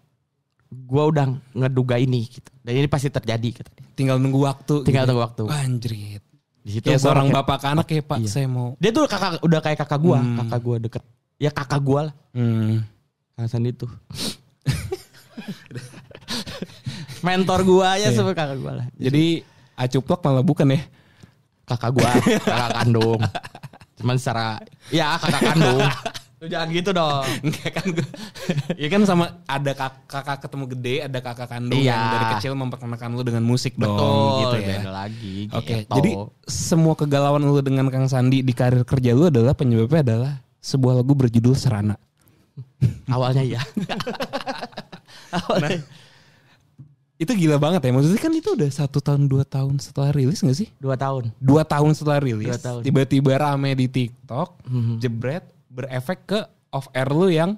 gue udah ngeduga ini gitu. Dan ini pasti terjadi kata dia. Tinggal nunggu waktu. Tinggal gitu. nunggu waktu. Anjrit. Di situ Kayak gua seorang kayak, bapak ke anak kayak Pak, iya. saya mau. Dia tuh udah kayak kakak gua deket. Ya kakak gua lah. Kang Sandi tuh. Mentor gua aja sebagai kakak gua lah. Jadi Acuplok malah bukan ya? Kakak gua, kakak kandung. Cuman secara ya kakak kandung. Lu jangan gitu dong. Enggak kan gue. Ya kan sama ada kakak ketemu gede, ada kakak kandung Iya. yang dari kecil memperkenalkan lu dengan musik dong. Betul, Gitu ya. beda lagi. Oke, gitu. jadi semua kegalauan lu dengan Kang Sandi di karir kerja lu adalah penyebabnya adalah sebuah lagu berjudul Serana. Awalnya ya. Nah, itu gila banget ya. Maksudnya kan itu udah 1 tahun 2 tahun setelah rilis gak sih? 2 tahun. 2 tahun setelah rilis. 2 tahun. Tiba-tiba rame di TikTok, jebret, berefek ke off air lu yang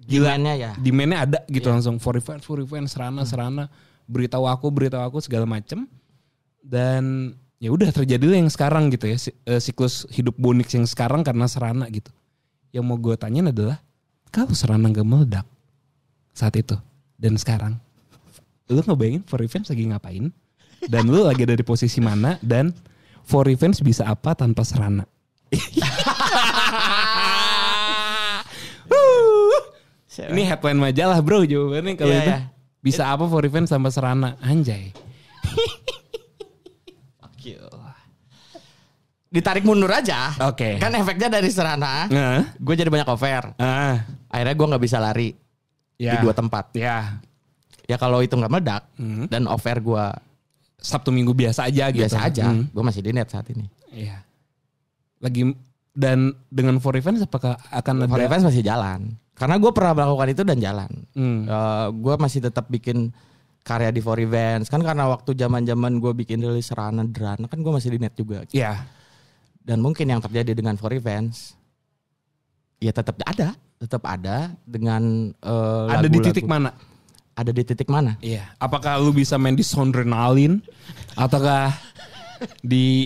gila. Demand-nya ya. Demand-nya ada gitu langsung for revenge, Serana, beritahu aku segala macem. Dan ya udah terjadi yang sekarang gitu ya, siklus hidup Bonix yang sekarang karena Serana gitu. Yang mau gue tanyain adalah kalau Serana gak meledak saat itu dan sekarang, lu ngebayangin For Revenge lagi ngapain? Dan lu lagi ada di posisi mana? Dan For Revenge bisa apa tanpa Serana? Ini headline majalah bro jawabannya kalau itu. Bisa apa For Revenge tanpa Serana? Anjay. Ditarik mundur aja. Oke. Kan efeknya dari Serana. Gue jadi banyak cover. Akhirnya gue gak bisa lari. Di 2 tempat. Ya. Ya kalau itu gak meledak. Dan offer gue Sabtu Minggu biasa aja gitu. biasa aja. Gue masih di net saat ini. Iya. Lagi dan dengan For Revenge apakah akan ada? For Revenge masih jalan. Karena gue pernah melakukan itu dan jalan. Gue masih tetap bikin karya di For Revenge. Kan karena waktu zaman gue bikin rilis Serana Drana kan gue masih di net juga. Iya. Dan mungkin yang terjadi dengan For Revenge ya tetap ada dengan Ada di titik mana? Ada di titik mana? Iya. Apakah lu bisa main di Soundrenalin ataukah di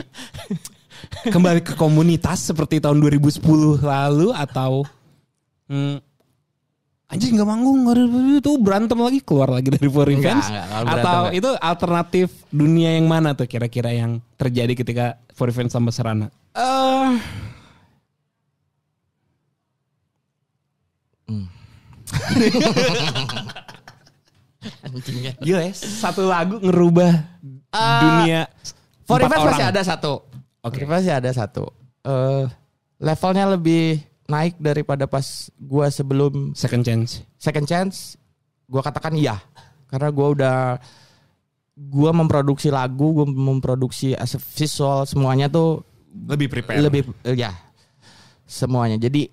kembali ke komunitas seperti tahun 2010 lalu atau anjing nggak manggung itu berantem lagi keluar lagi dari For Revenge atau itu alternatif dunia yang mana tuh kira-kira yang terjadi ketika For Revenge sama Serana? Gila ya, satu lagu ngerubah dunia. For Revenge masih ada satu. Oke. Masih ada satu. Levelnya lebih naik daripada pas gua sebelum Second Chance. Gua katakan iya. Karena gua memproduksi lagu, gua memproduksi visual, semuanya tuh lebih prepare. Semuanya. Jadi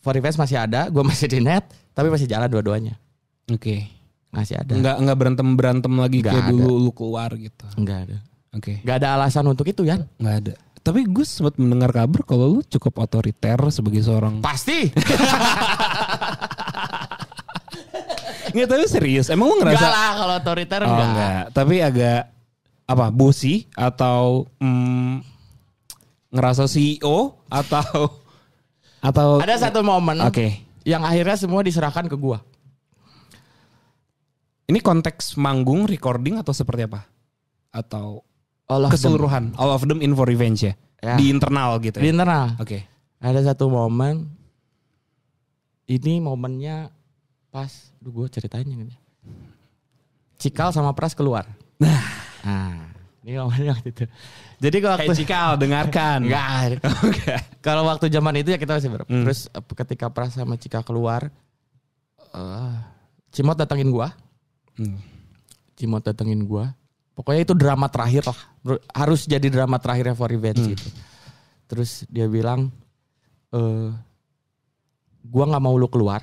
For Revenge masih ada, gua masih di net, tapi masih jalan dua-duanya. Oke. Masih ada. Enggak berantem lagi Nggak kayak ada. dulu lu keluar gitu. Enggak ada. Oke. Enggak ada alasan untuk itu, Yan. Enggak ada. Tapi gue sempat mendengar kabar kalau lu cukup otoriter sebagai seorang. Pasti. Nggak, tapi serius. Emang lu ngerasa? Enggak lah kalau otoriter Oh, enggak. Tapi agak apa? Bossy atau ngerasa CEO atau ada satu momen Oke. yang akhirnya semua diserahkan ke gua. Ini konteks manggung, recording atau seperti apa? Atau All of keseluruhan, all of them in For Revenge ya? Ya. Di internal gitu Di ya? internal. Oke. Ada satu momen. Ini momennya pas, gue ceritain yang ini. Cikal sama Pras keluar. Nah, ini momennya waktu itu. Jadi kalau Kayak Cikal, dengarkan. Enggak. Kalau waktu zaman itu ya kita masih Terus ketika Pras sama Cikal keluar, Cimot datengin gua. Cimot datengin gua. Pokoknya itu drama terakhir lah. Harus jadi drama terakhirnya For Revenge gitu. Terus dia bilang, gua gak mau lu keluar.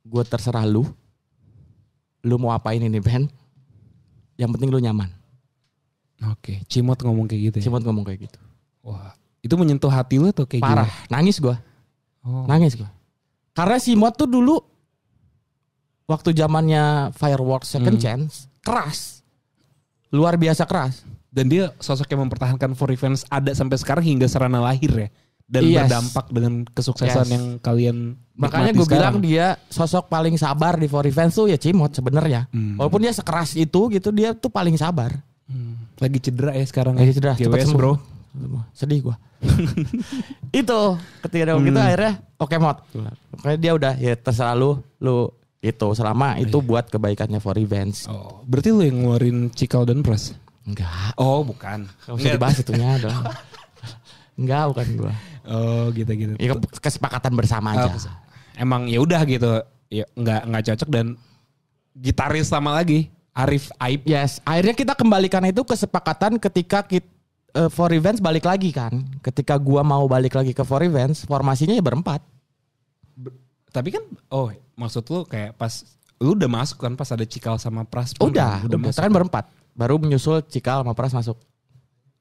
Gua terserah lu. Lu mau apain ini band. Yang penting lu nyaman. Oke. Cimot ngomong kayak gitu ya? Cimot ngomong kayak gitu. Wah. Itu menyentuh hati lu tuh kayak Parah. gimana? Nangis gua. Oh. Nangis gua. Karena si Mod tuh dulu waktu zamannya Fireworks Second Chance keras. Luar biasa keras. Dan dia sosok yang mempertahankan For Revenge ada sampai sekarang hingga Serana lahir ya. dan berdampak dengan kesuksesan yang kalian makanya gue bilang dia sosok paling sabar di For Revenge tuh ya Cimot sebenarnya. Walaupun dia sekeras itu gitu, dia tuh paling sabar. Lagi cedera ya sekarang. Lagi cedera, cepet sembuh bro. Sedih gue. Itu ketika dia gitu akhirnya oke Mot. Makanya dia udah ya terserah lu itu selama itu buat kebaikannya For Revenge. Oh, berarti lu yang ngeluarin Cikal dan Pras? Enggak. Oh, bukan. Enggak usah dibahas itunya dong. Enggak, bukan gua. Oh, gitu. Ya, kesepakatan bersama aja. Emang ya udah gitu. Ya enggak cocok dan gitaris sama lagi Arif Aib. Yes, akhirnya kita kembalikan itu kesepakatan ketika For Revenge balik lagi kan. Ketika gua mau balik lagi ke For Revenge, formasinya ya berempat. Tapi kan maksud lu kayak pas lu udah masuk kan pas ada Cikal sama Pras pun udah masuk. Kan berempat. Baru menyusul Cikal sama Pras masuk.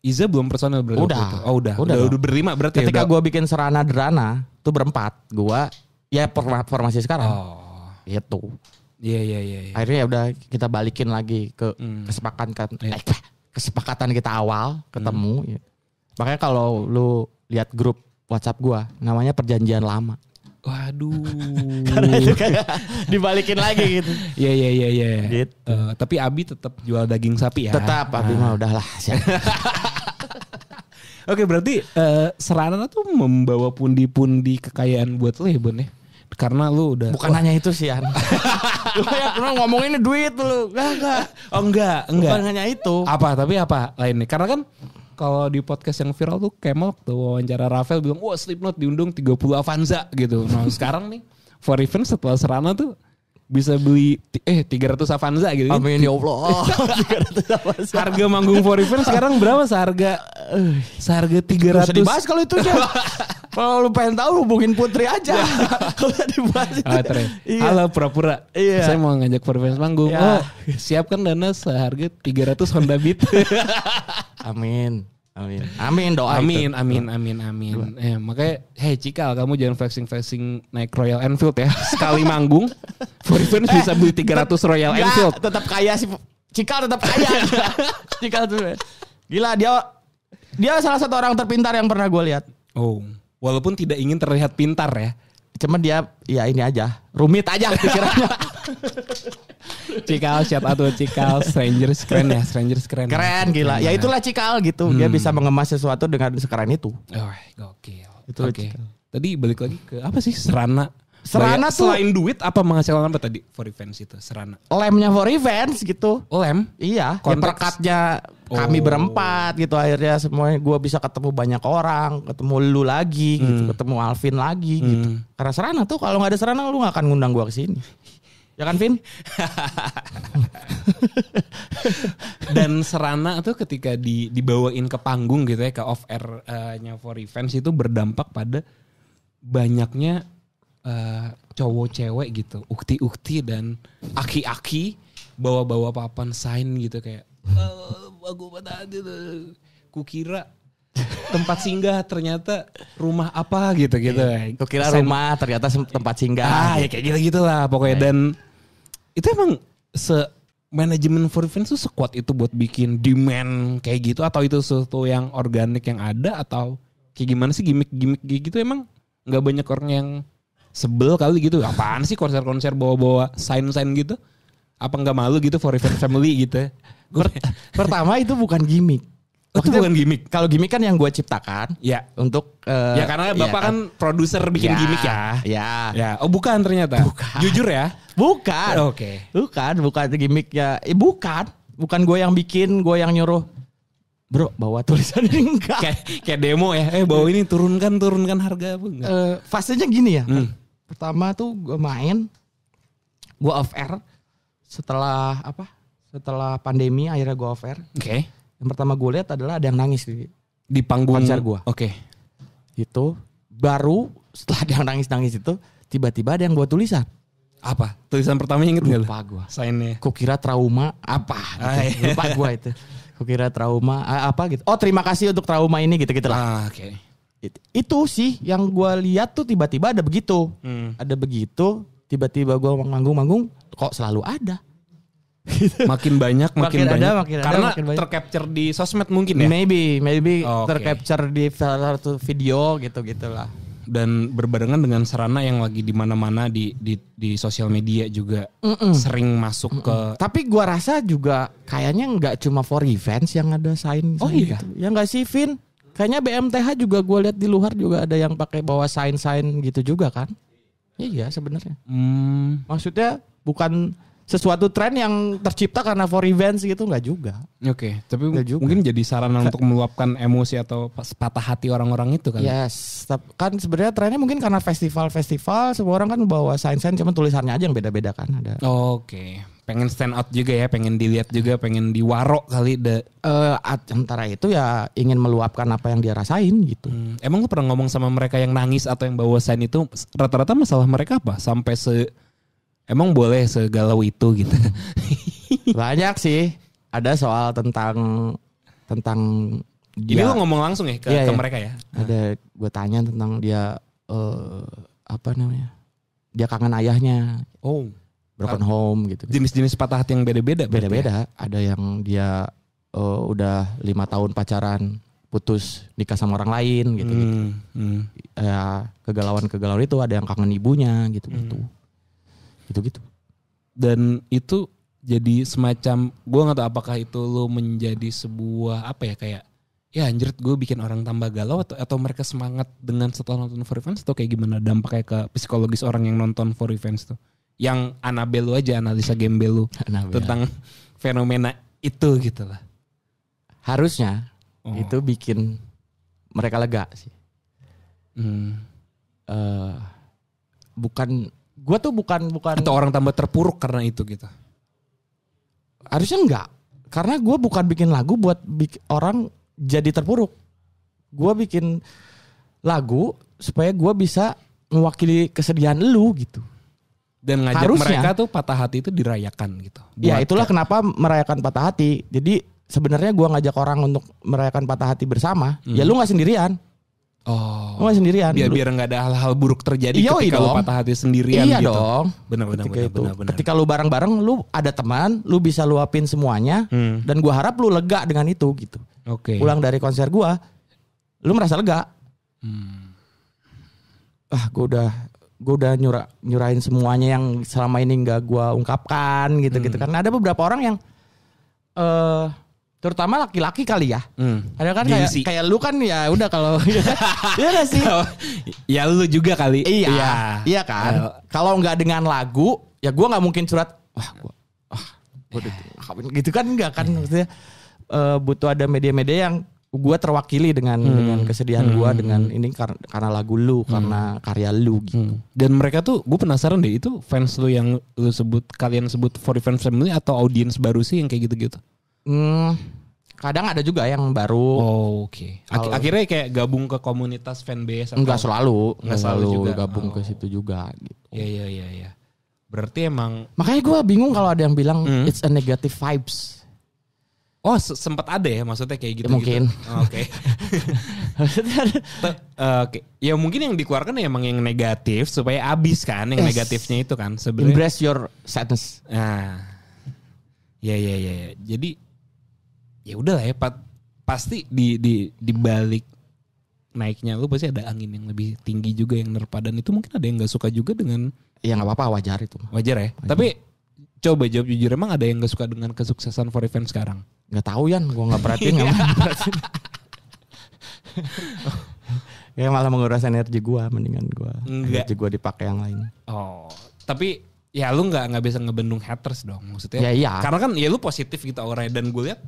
Iza belum personel berarti. Udah berlima berarti. Ketika gua bikin Serana Derana tuh berempat. Gua ya formasi sekarang. Oh. Itu. Iya. Akhirnya ya udah kita balikin lagi ke kesepakatan kita awal ketemu. Ya. Makanya kalau lu lihat grup WhatsApp gua namanya Perjanjian Lama. Waduh. Karena itu kayak dibalikin lagi gitu. Iya. Gitu. Tapi Abi tetap jual daging sapi ya. Tetap Abi mah udahlah. Oke, berarti Serana tuh membawa pundi-pundi kekayaan buat lo ya Bon ya. Karena lu udah bukan hanya itu sih An. Lu kayak ngomongin duit lu. Enggak. Oh enggak. Bukan hanya itu. Apa lainnya? Karena kan kalau di podcast yang viral tuh Kemal waktu wawancara Rafael bilang, wah Slipknot diundang 30 Avanza gitu. Nah sekarang nih For Revenge setelah Serana tuh bisa beli 300 Avanza gitu. Amin ya Allah. 300 Avanza. Harga manggung For Revenge sekarang berapa seharga 300? Bisa dibahas kalau itu aja. Kalau lu pengen tahu hubungin Putri aja. Kalau dibahas. Iya. Halo pura-pura. Iya. Saya mau ngajak For Revenge manggung. Ya. Siapkan dana seharga 300 Honda Beat. Amin doa amin, itu. Amin. Makanya Cikal kamu jangan flexing naik Royal Enfield ya. Sekali manggung For Revenge bisa beli 300 Royal Enfield. Tetap kaya sih. Cikal tetap kaya. Cikal tuh. Gila dia salah satu orang terpintar yang pernah gue lihat. Oh, walaupun tidak ingin terlihat pintar ya. Cuma dia ya ini aja, rumit aja pikirannya. Cikal, shout out buat Cikal. Strangers keren. Keren gila. Ya itulah Cikal gitu. Dia bisa mengemas sesuatu dengan sekeren itu. Oh, gokil. Oke. Tadi balik lagi ke apa sih Serana tuh selain duit apa menghasilkan apa tadi For Revenge itu Serana? Lemnya For Revenge gitu. Lem? Iya. Perkatnya kami berempat gitu akhirnya semuanya gue bisa ketemu banyak orang, ketemu lu lagi gitu, ketemu Alvin lagi gitu. Karena Serana tuh kalau nggak ada Serana lu nggak akan ngundang gue kesini. Ya kan Vin? Dan Serana tuh ketika dibawain ke panggung gitu ya, ke off air-nya For Revenge itu berdampak pada banyaknya cowok cewek gitu, ukti-ukti dan aki-aki bawa-bawa papan sign gitu kayak aku pada itu kukira tempat singgah ternyata rumah apa gitu. Kukira rumah ternyata tempat singgah. Ya kayak gitu lah pokoknya. Dan itu emang manajemen For Revenge tuh sekuat itu buat bikin demand kayak gitu, atau itu sesuatu yang organik yang ada, atau kayak gimana sih gimmick gitu? Emang nggak banyak orang yang sebel kali gitu. Apaan sih konser-konser bawa-bawa sign gitu? Apa nggak malu gitu For Revenge Family gitu? Pertama itu bukan gimmick. Itu bukan gimmick. Kalau gimmick kan yang gue ciptakan. Ya. Untuk ya karena Bapak kan produser bikin gimmick ya. Ya. Oh bukan ternyata. Bukan. Jujur ya? Bukan. Oke. Bukan gimmicknya. Bukan gue yang bikin, gue yang nyuruh. Bro, bawa tulisan ini enggak. Kayak demo ya. Bawa ini turunkan harga apa enggak? Fasenya gini ya. Pertama tuh gue main, gue off air. Setelah pandemi akhirnya gue off air. Oke. Yang pertama gue lihat adalah ada yang nangis di panggung konser gue. Oke. Itu baru setelah ada yang nangis itu tiba-tiba ada yang buat tulisan. Apa? Tulisan pertamanya inget nggak? Lupa gue. Sign-nya. Kukira trauma apa? Gitu. Lupa gue itu. Kukira trauma apa gitu. Oh terima kasih untuk trauma ini gitu lah. Oke. Itu sih yang gue lihat tuh tiba-tiba ada begitu. Ada begitu. Tiba-tiba gue manggung kok selalu ada. Makin banyak, makin banyak. Makin Karena makin banyak. tercapture di sosmed mungkin ya. Maybe Oke. tercapture di salah satu video gitu-gitulah. Dan berbarengan dengan sarana yang lagi di mana-mana di sosial media juga sering masuk ke. Tapi gua rasa juga kayaknya nggak cuma for events yang ada sign. Oh iya? gitu. Ya nggak sih Vin? Kayaknya BMTH juga gue lihat di luar juga ada yang pakai bawa sign gitu juga kan? Iya sebenarnya. Maksudnya bukan sesuatu tren yang tercipta karena for events gitu, nggak juga. Oke, tapi Nggak juga. mungkin jadi sarana untuk meluapkan emosi atau patah hati orang-orang itu kan. Yes, kan sebenarnya trennya mungkin karena festival semua orang kan bawa sign cuma tulisannya aja yang beda-beda kan ada. Oke, pengen stand out juga ya, pengen dilihat juga, pengen diwarok kali. Antara itu ya ingin meluapkan apa yang dia rasain gitu. Emang lu pernah ngomong sama mereka yang nangis atau yang bawa sign itu, rata-rata masalah mereka apa? Sampai emang boleh segalau itu gitu? Banyak sih. Ada soal tentang Ini lu ngomong langsung ya ke mereka ya? Ada gue tanya tentang dia apa namanya? Dia kangen ayahnya. Oh, Broken home gitu. jenis-jenis patah hati yang beda-beda. Beda-beda. Ada yang dia udah 5 tahun pacaran, putus nikah sama orang lain gitu. Ya kegalauan itu ada yang kangen ibunya gitu. Gitu. Dan itu jadi semacam, gue gak tahu apakah itu lo menjadi sebuah apa ya, kayak ya anjir gue bikin orang tambah galau atau mereka semangat dengan setelah nonton For Revenge, atau kayak gimana dampaknya ke psikologis orang yang nonton For Revenge tuh? Yang Annabelle lu aja, analisa gembel lu tentang fenomena itu gitu lah. Harusnya itu bikin mereka lega sih. Gue tuh bukan atau orang tambah terpuruk karena itu gitu. Harusnya enggak. Karena gue bukan bikin lagu buat orang jadi terpuruk. Gue bikin lagu supaya gue bisa mewakili kesedihan lu gitu. Dan ngajak harusnya, mereka tuh patah hati itu dirayakan gitu. Ya itulah kenapa merayakan patah hati. Jadi sebenarnya gue ngajak orang untuk merayakan patah hati bersama. Ya lu gak sendirian. Lu gak sendirian. Biar gak ada hal-hal buruk terjadi ketika lu patah hati sendirian gitu. Iya dong. Benar. Ketika lu bareng-bareng, lu ada teman, lu bisa luapin semuanya. Dan gue harap lu lega dengan itu gitu. Oke. Pulang dari konser gue, lu merasa lega. Gue udah nyurahin semuanya yang selama ini nggak gue ungkapkan gitu. Karena ada beberapa orang yang terutama laki-laki kali ya. Ada kan kayak lu kan ya udah kalau iya gak sih? Ya lu juga kali. Iya kan. Kalau nggak dengan lagu, ya gue nggak mungkin surat. Gitu kan nggak kan maksudnya butuh ada media-media yang gue terwakili dengan kesedihan gue dengan ini karena lagu lu, karena karya lu gitu. Dan mereka tuh, gue penasaran deh, itu fans lu yang kalian sebut For Revenge Family atau audiens baru sih yang kayak gitu-gitu? Kadang ada juga yang baru. Oke. Akhirnya kayak gabung ke komunitas fanbase? Enggak selalu juga gabung ke situ juga gitu. Iya. Berarti emang. Makanya gue bingung kalau ada yang bilang it's a negative vibes. Oh sempat ada ya maksudnya kayak gitu. Ya, mungkin. Oke. Oke. Ya mungkin yang dikeluarkan ya emang yang negatif supaya abis kan yang negatifnya itu kan sebenarnya. Embrace your sadness. Nah. Ya. Jadi ya udah lah ya, pasti di balik naiknya lu pasti ada angin yang lebih tinggi juga yang nerpa, dan itu mungkin ada yang nggak suka juga dengan. Ya nggak apa-apa, wajar itu. Wajar ya. Wajar. Tapi coba jawab jujur, emang ada yang nggak suka dengan kesuksesan For Revenge sekarang? Nggak tahu Yan, gue nggak perhatiin. Ya malah menguras energi gue, mendingan energi gue dipakai yang lain. Oh, tapi ya lu nggak bisa ngebendung haters dong, maksudnya. Ya iya. Karena kan ya lu positif gitu orangnya, dan gue lihat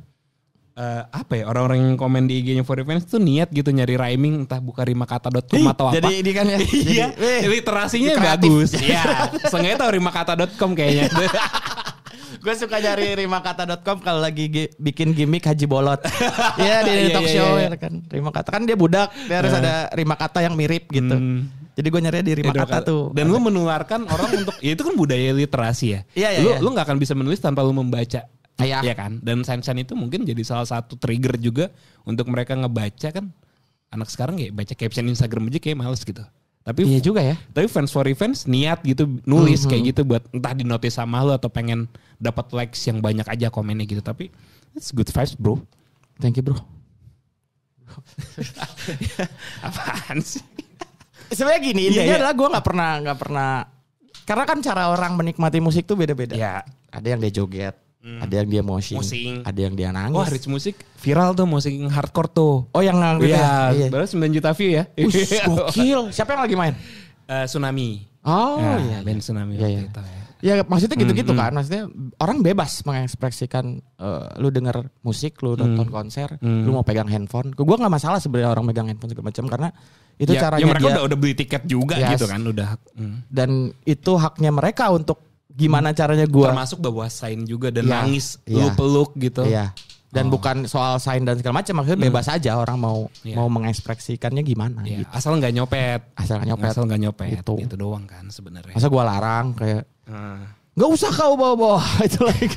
orang-orang yang komen di IG-nya For Revenge tuh niat gitu nyari rhyming, entah buka rimakata.com atau apa. Jadi ini kan ya. Iya, literasinya bagus. Iya, seenggaknya tahu rimakata.com kayaknya. Gue suka nyari rimakata.com kalau lagi bikin gimmick Haji Bolot. Iya di talk show ya kan. Rimakata kan dia budak, dia harus ada rimakata yang mirip gitu. Jadi gue nyari di rimakata tuh. Dan lu menularkan orang untuk, ya itu kan budaya literasi ya. Iya. Lu gak akan bisa menulis tanpa lu membaca. Iya kan. Dan sign itu mungkin jadi salah satu trigger juga untuk mereka ngebaca kan. Anak sekarang kayak baca caption Instagram aja kayak males gitu. Tapi Iya juga ya. Tapi fans for revenge niat gitu nulis kayak gitu buat entah di notice sama lo atau pengen dapat likes yang banyak aja komennya gitu. Tapi it's good vibes bro. Thank you bro. Apaan sih? Sebenarnya gini, Iya, intinya iya. adalah gue nggak pernah. Karena kan cara orang menikmati musik tuh beda-beda. Ya. Ada yang dia joget, ada yang dia moshing, Musing. ada yang dia nangis. Wah Rich Music viral tuh musik hardcore tuh. Oh yang gitu ya. Iya, baru 9 juta view ya. Ush, gokil. Siapa yang lagi main? Tsunami. Oh Nah, iya. band Tsunami Iya, waktu iya. itu ya. Ya maksudnya gitu-gitu kan. Maksudnya orang bebas mengekspresikan lu denger musik, lu nonton konser, lu mau pegang handphone. Gue nggak masalah sebenarnya orang megang handphone segala macam karena itu Ya, caranya ya mereka dia udah beli tiket juga Yes. gitu kan udah. dan itu haknya mereka untuk gimana caranya gue. Termasuk bawa sign juga dan Iya, nangis, iya. lu peluk gitu. Iya. Dan bukan soal sign dan segala macam, maksudnya bebas aja orang mau Iya. mau mengekspresikannya gimana Iya, gitu. asal nggak nyopet. Asal nggak nyopet. Asal nggak nyopet. Gitu. Itu doang kan sebenarnya. Masa gue larang kayak Ah. nggak usah kau bawa-bawa itu lagi.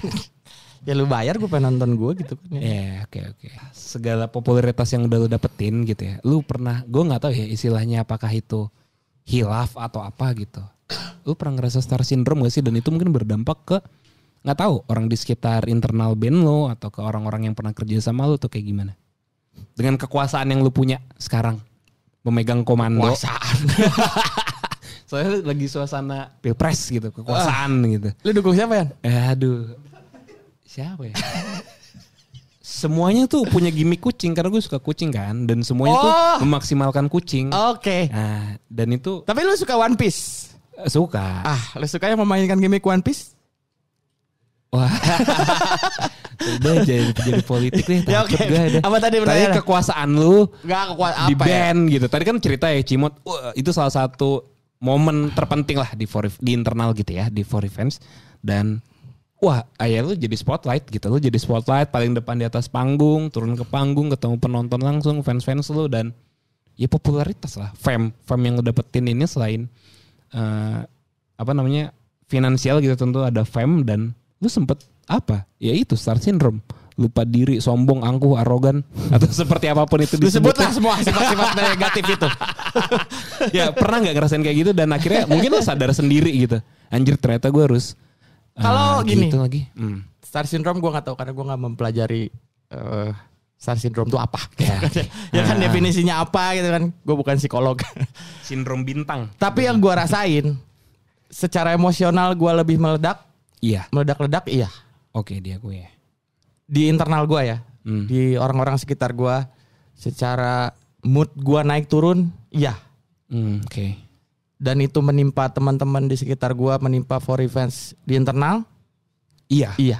Ya lu bayar gue pengen nonton gue gitu kan. Iya, oke. Segala popularitas yang udah lu dapetin gitu ya. Lu pernah, gue nggak tahu ya istilahnya apakah itu hilaf atau apa gitu. Lu pernah ngerasa star syndrome gak sih? Dan itu mungkin berdampak ke nggak tahu orang di sekitar internal band lo atau ke orang-orang yang pernah kerja sama lu tuh kayak gimana? Dengan kekuasaan yang lu punya sekarang, memegang komando. Kekuasaan. Soalnya lagi suasana pilpres gitu, kekuasaan gitu. Lu dukung siapa ya? Aduh, siapa ya? Semuanya tuh punya gimmick kucing karena gue suka kucing kan, dan semuanya tuh memaksimalkan kucing. Oke. Nah, dan itu Tapi lu suka One Piece? suka. Lu sukanya memainkan gimmick One Piece? Wah, udah jadi politik deh. Ya, Takut oke. gue ada. Apa tadi Tadi pertanyaannya? kekuasaan lu Enggak kekuasaan di apa ya? band gitu. Tadi kan cerita ya Cimot, wah, itu salah satu momen terpenting lah di internal gitu ya, di For Revenge. Dan wah, ayah lu jadi spotlight gitu. Lu jadi spotlight paling depan di atas panggung, turun ke panggung, ketemu penonton langsung, fans-fans lu, dan ya popularitas lah. Fame yang lu dapetin ini selain finansial gitu, tentu ada fame, dan lu sempet apa? Ya itu star syndrome. Lupa diri, sombong, angkuh, arogan, atau seperti apapun itu Lu sebutlah disebutnya. semua sifat-sifat negatif itu. Ya pernah nggak ngerasain kayak gitu dan akhirnya mungkin lo sadar sendiri gitu. Anjir ternyata gue harus Kalau gini. gitu lagi. Star syndrome gue nggak tahu karena gue nggak mempelajari star syndrome itu apa. Ya. Ya kan definisinya apa gitu kan. Gue bukan psikolog. Sindrom bintang. Tapi yang gue rasain secara emosional gue lebih meledak. Iya. Meledak-ledak iya. Oke dia gue ya. Di internal gue ya. Di orang-orang sekitar gue. Secara mood gue naik turun iya. Oke. Dan itu menimpa teman-teman di sekitar gue. Menimpa For Revenge di internal. Iya. Iya.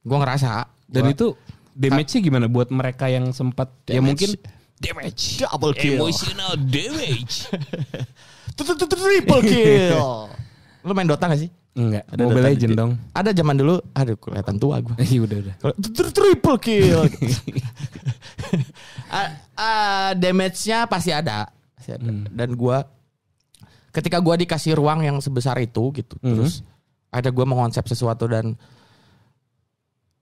Gue ngerasa. Dan itu damage-nya gimana buat mereka yang sempat ya mungkin damage. Double kill. Emotional damage. Triple kill. Lu main Dota gak sih? Enggak. Ada Mobile Dota Legend di- dong. Ada zaman dulu. Aduh kelihatan tua gue. Iya udah. Kalau triple kill. Damage-nya pasti ada. Dan gue ketika gue dikasih ruang yang sebesar itu gitu, terus ada gue mengonsep sesuatu dan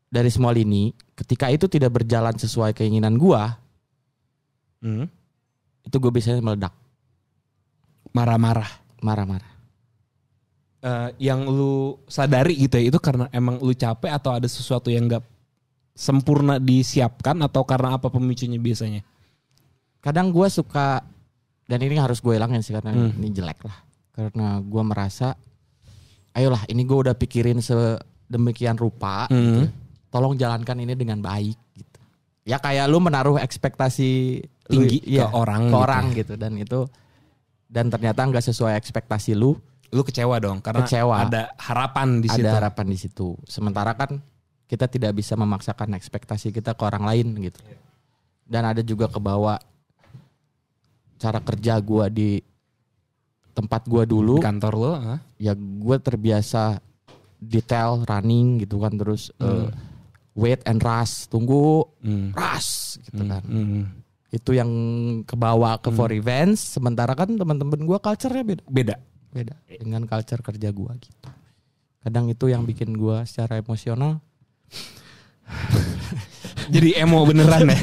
dari semua lini, ketika itu tidak berjalan sesuai keinginan gue, itu gue biasanya meledak, Marah-marah. marah-marah. Yang lu sadari gitu ya, itu karena emang lu capek atau ada sesuatu yang gak sempurna disiapkan atau karena apa pemicunya biasanya? Kadang gue suka, dan ini harus gue hilangin sih karena ini jelek lah. Karena gue merasa, ayolah ini gue udah pikirin sedemikian rupa, gitu. Tolong jalankan ini dengan baik gitu. Ya kayak lu menaruh ekspektasi Tinggi lu, ke orang gitu. gitu. Dan ternyata nggak sesuai ekspektasi lu. Lu kecewa dong karena Kecewa. ada harapan di situ. Ada harapan di situ. Sementara kan kita tidak bisa memaksakan ekspektasi kita ke orang lain gitu. Dan ada juga kebawa cara kerja gue di tempat gue dulu. Di kantor lu, Ya gue terbiasa detail running gitu kan, terus wait and rush, tunggu rush gitu kan. Itu yang kebawa ke For Revenge. Sementara kan teman-teman gue culture-nya beda dengan culture kerja gue gitu. Kadang itu yang bikin gue secara emosional jadi emo beneran ya.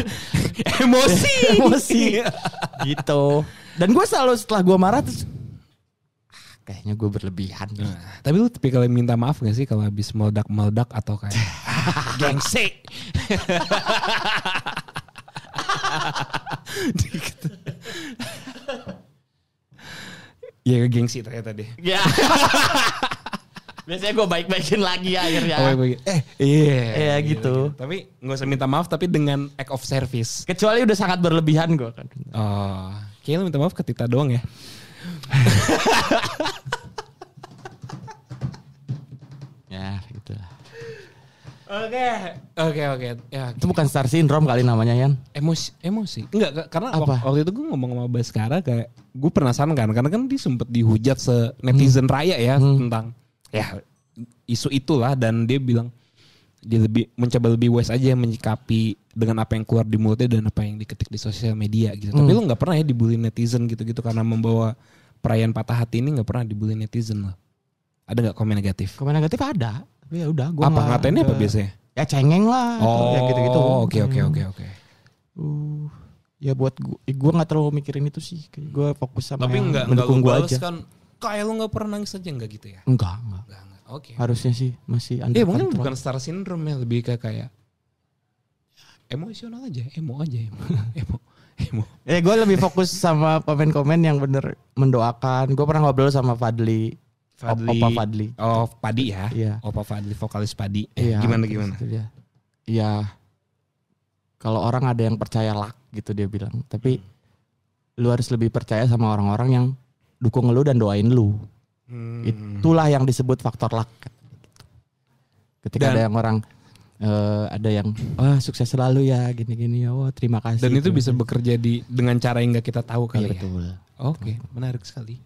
Emosi gitu. Dan gue selalu setelah gue marah terus kayaknya gue berlebihan. Tapi lu tipikal yang minta maaf gak sih kalau habis meledak atau kayak gengsi? Gitu. Ya gengsi ternyata deh. Ya. Biasanya gue baik-baikin lagi akhirnya. Iya gitu. Tapi gak usah minta maaf tapi dengan act of service. Kecuali udah sangat berlebihan gue kan. Oh, kayaknya lu minta maaf ke Tita doang ya. Ya gitu lah. Oke. Ya, itu bukan star syndrome kali namanya Yan. Emosi. Enggak, karena apa? waktu itu gue ngomong sama Baskara kayak gue penasaran kan, karena kan dia sempet dihujat netizen raya ya tentang ya isu itulah, dan dia bilang dia mencoba lebih wise aja menyikapi dengan apa yang keluar di mulutnya dan apa yang diketik di sosial media gitu. Tapi lu nggak pernah ya dibully netizen gitu-gitu karena membawa perayaan patah hati ini, nggak pernah dibully netizen lo. Ada nggak komen negatif? Komen negatif ada. Ya udah. Gua apa ngatainnya apa biasanya? Ya cengeng lah. Ya gitu-gitu. Oke. Ya buat gue nggak terlalu mikirin itu sih. Gue fokus sama tapi yang nggak mendukung gue aja. Kan kayak lu nggak pernah nangis aja nggak gitu ya? Enggak. Oke. Harusnya sih masih under mungkin control. bukan star syndrome ya, lebih kayak emosional aja, emo. Gue lebih fokus sama komen-komen yang bener mendoakan. Gue pernah ngobrol sama Fadli. Opa Fadli. Oh, Padi ya? Iya. Opa Fadli, vokalis Padi. Iya, Gimana? Iya. Kalau orang ada yang percaya luck gitu dia bilang. Tapi lu harus lebih percaya sama orang-orang yang dukung lu dan doain lu. Itulah yang disebut faktor luck. Ketika ada yang orang ada yang sukses selalu ya gini-gini ya, terima kasih. Dan itu bisa bekerja dengan cara yang nggak kita tahu kali ya. Betul. Oke, menarik sekali.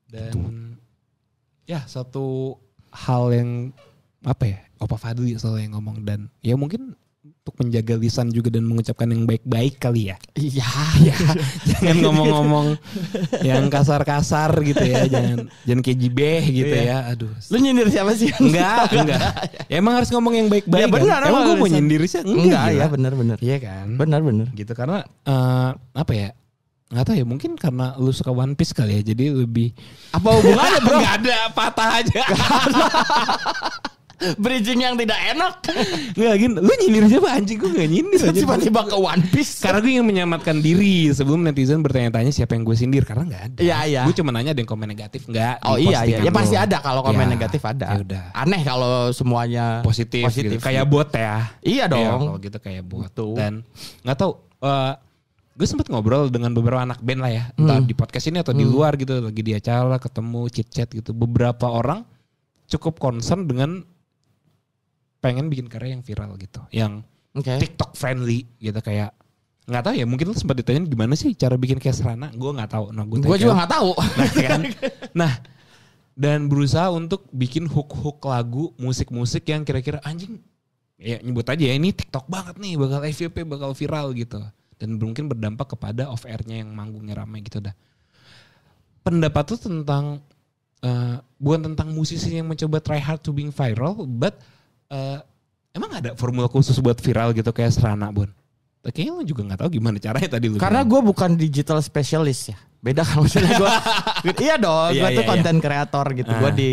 Dan ya satu hal yang apa ya, Opa Fadli selalu yang ngomong, dan ya mungkin untuk menjaga lisan juga dan mengucapkan yang baik-baik kali ya. Iya. Jangan ngomong-ngomong yang kasar-kasar gitu ya, jangan kayak jibeh gitu ya. Aduh. Lu nyindir siapa sih? Enggak. Ya, emang harus ngomong yang baik-baik. Ya benar, kan? Emang gue mau nyindir sih? Enggak ya, benar. Iya kan? Benar. Gitu karena apa ya? Nggak tahu ya, mungkin karena lu suka One Piece kali ya, jadi lebih apa hubungannya bro? Nggak ada, patah aja. Bridging yang tidak enak. Nggak gini, lu nyindir siapa anjing? Gue nggak nyindir aja. Tiba-tiba ke One Piece. Karena gue ingin menyelamatkan diri sebelum netizen bertanya-tanya siapa yang gue sindir, karena nggak ada. Iya. Gue cuma nanya ada yang komen negatif nggak? Oh iya. Ya pasti ada kalau komen negatif ada. Yaudah. Aneh kalau semuanya positif. Gitu. Kayak bot ya. Iya dong. Ya, kalau gitu kayak bot. Betul. Dan nggak tahu. Gue sempet ngobrol dengan beberapa anak band lah ya, entah di podcast ini atau di luar gitu, lagi di acara ketemu chit-chat gitu. Beberapa orang cukup concern dengan pengen bikin karya yang viral gitu, yang TikTok friendly gitu, kayak nggak tahu ya, mungkin lu sempat ditanya gimana sih cara bikin kayak Serana, gue nggak tahu. Gue juga nggak tahu. Dan berusaha untuk bikin hook lagu, musik yang kira-kira anjing, ya nyebut aja ya ini TikTok banget nih, bakal FYP, bakal viral gitu. Dan mungkin berdampak kepada off airnya yang manggungnya ramai gitu dah. Pendapat tuh tentang bukan tentang musisi yang mencoba try hard to being viral, but emang ada formula khusus buat viral gitu kayak Serana, Bon? Kayaknya lo juga nggak tahu gimana caranya tadi lu. Karena gue bukan digital specialist ya. Beda kalau misalnya gue. Iya dong, gue tuh konten kreator gitu. Gue di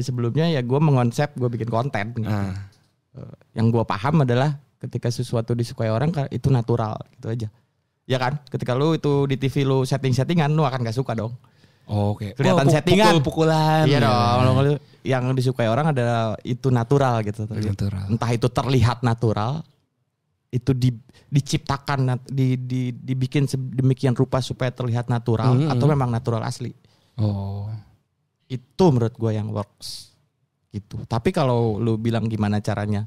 sebelumnya ya gue mengonsep, gue bikin konten. Gitu. Yang gue paham adalah ketika sesuatu disukai orang itu natural gitu aja. Ya kan? Ketika lu itu di TV lu setting-settingan, lu akan gak suka dong. Oke. Kelihatan settingan. Pukul-pukulan. Iya dong. Yang disukai orang adalah itu natural gitu. Natural. Entah itu terlihat natural, itu diciptakan, dibikin sedemikian rupa supaya terlihat natural, atau memang natural asli. Oh. Itu menurut gue yang works. Gitu. Tapi kalau lu bilang gimana caranya?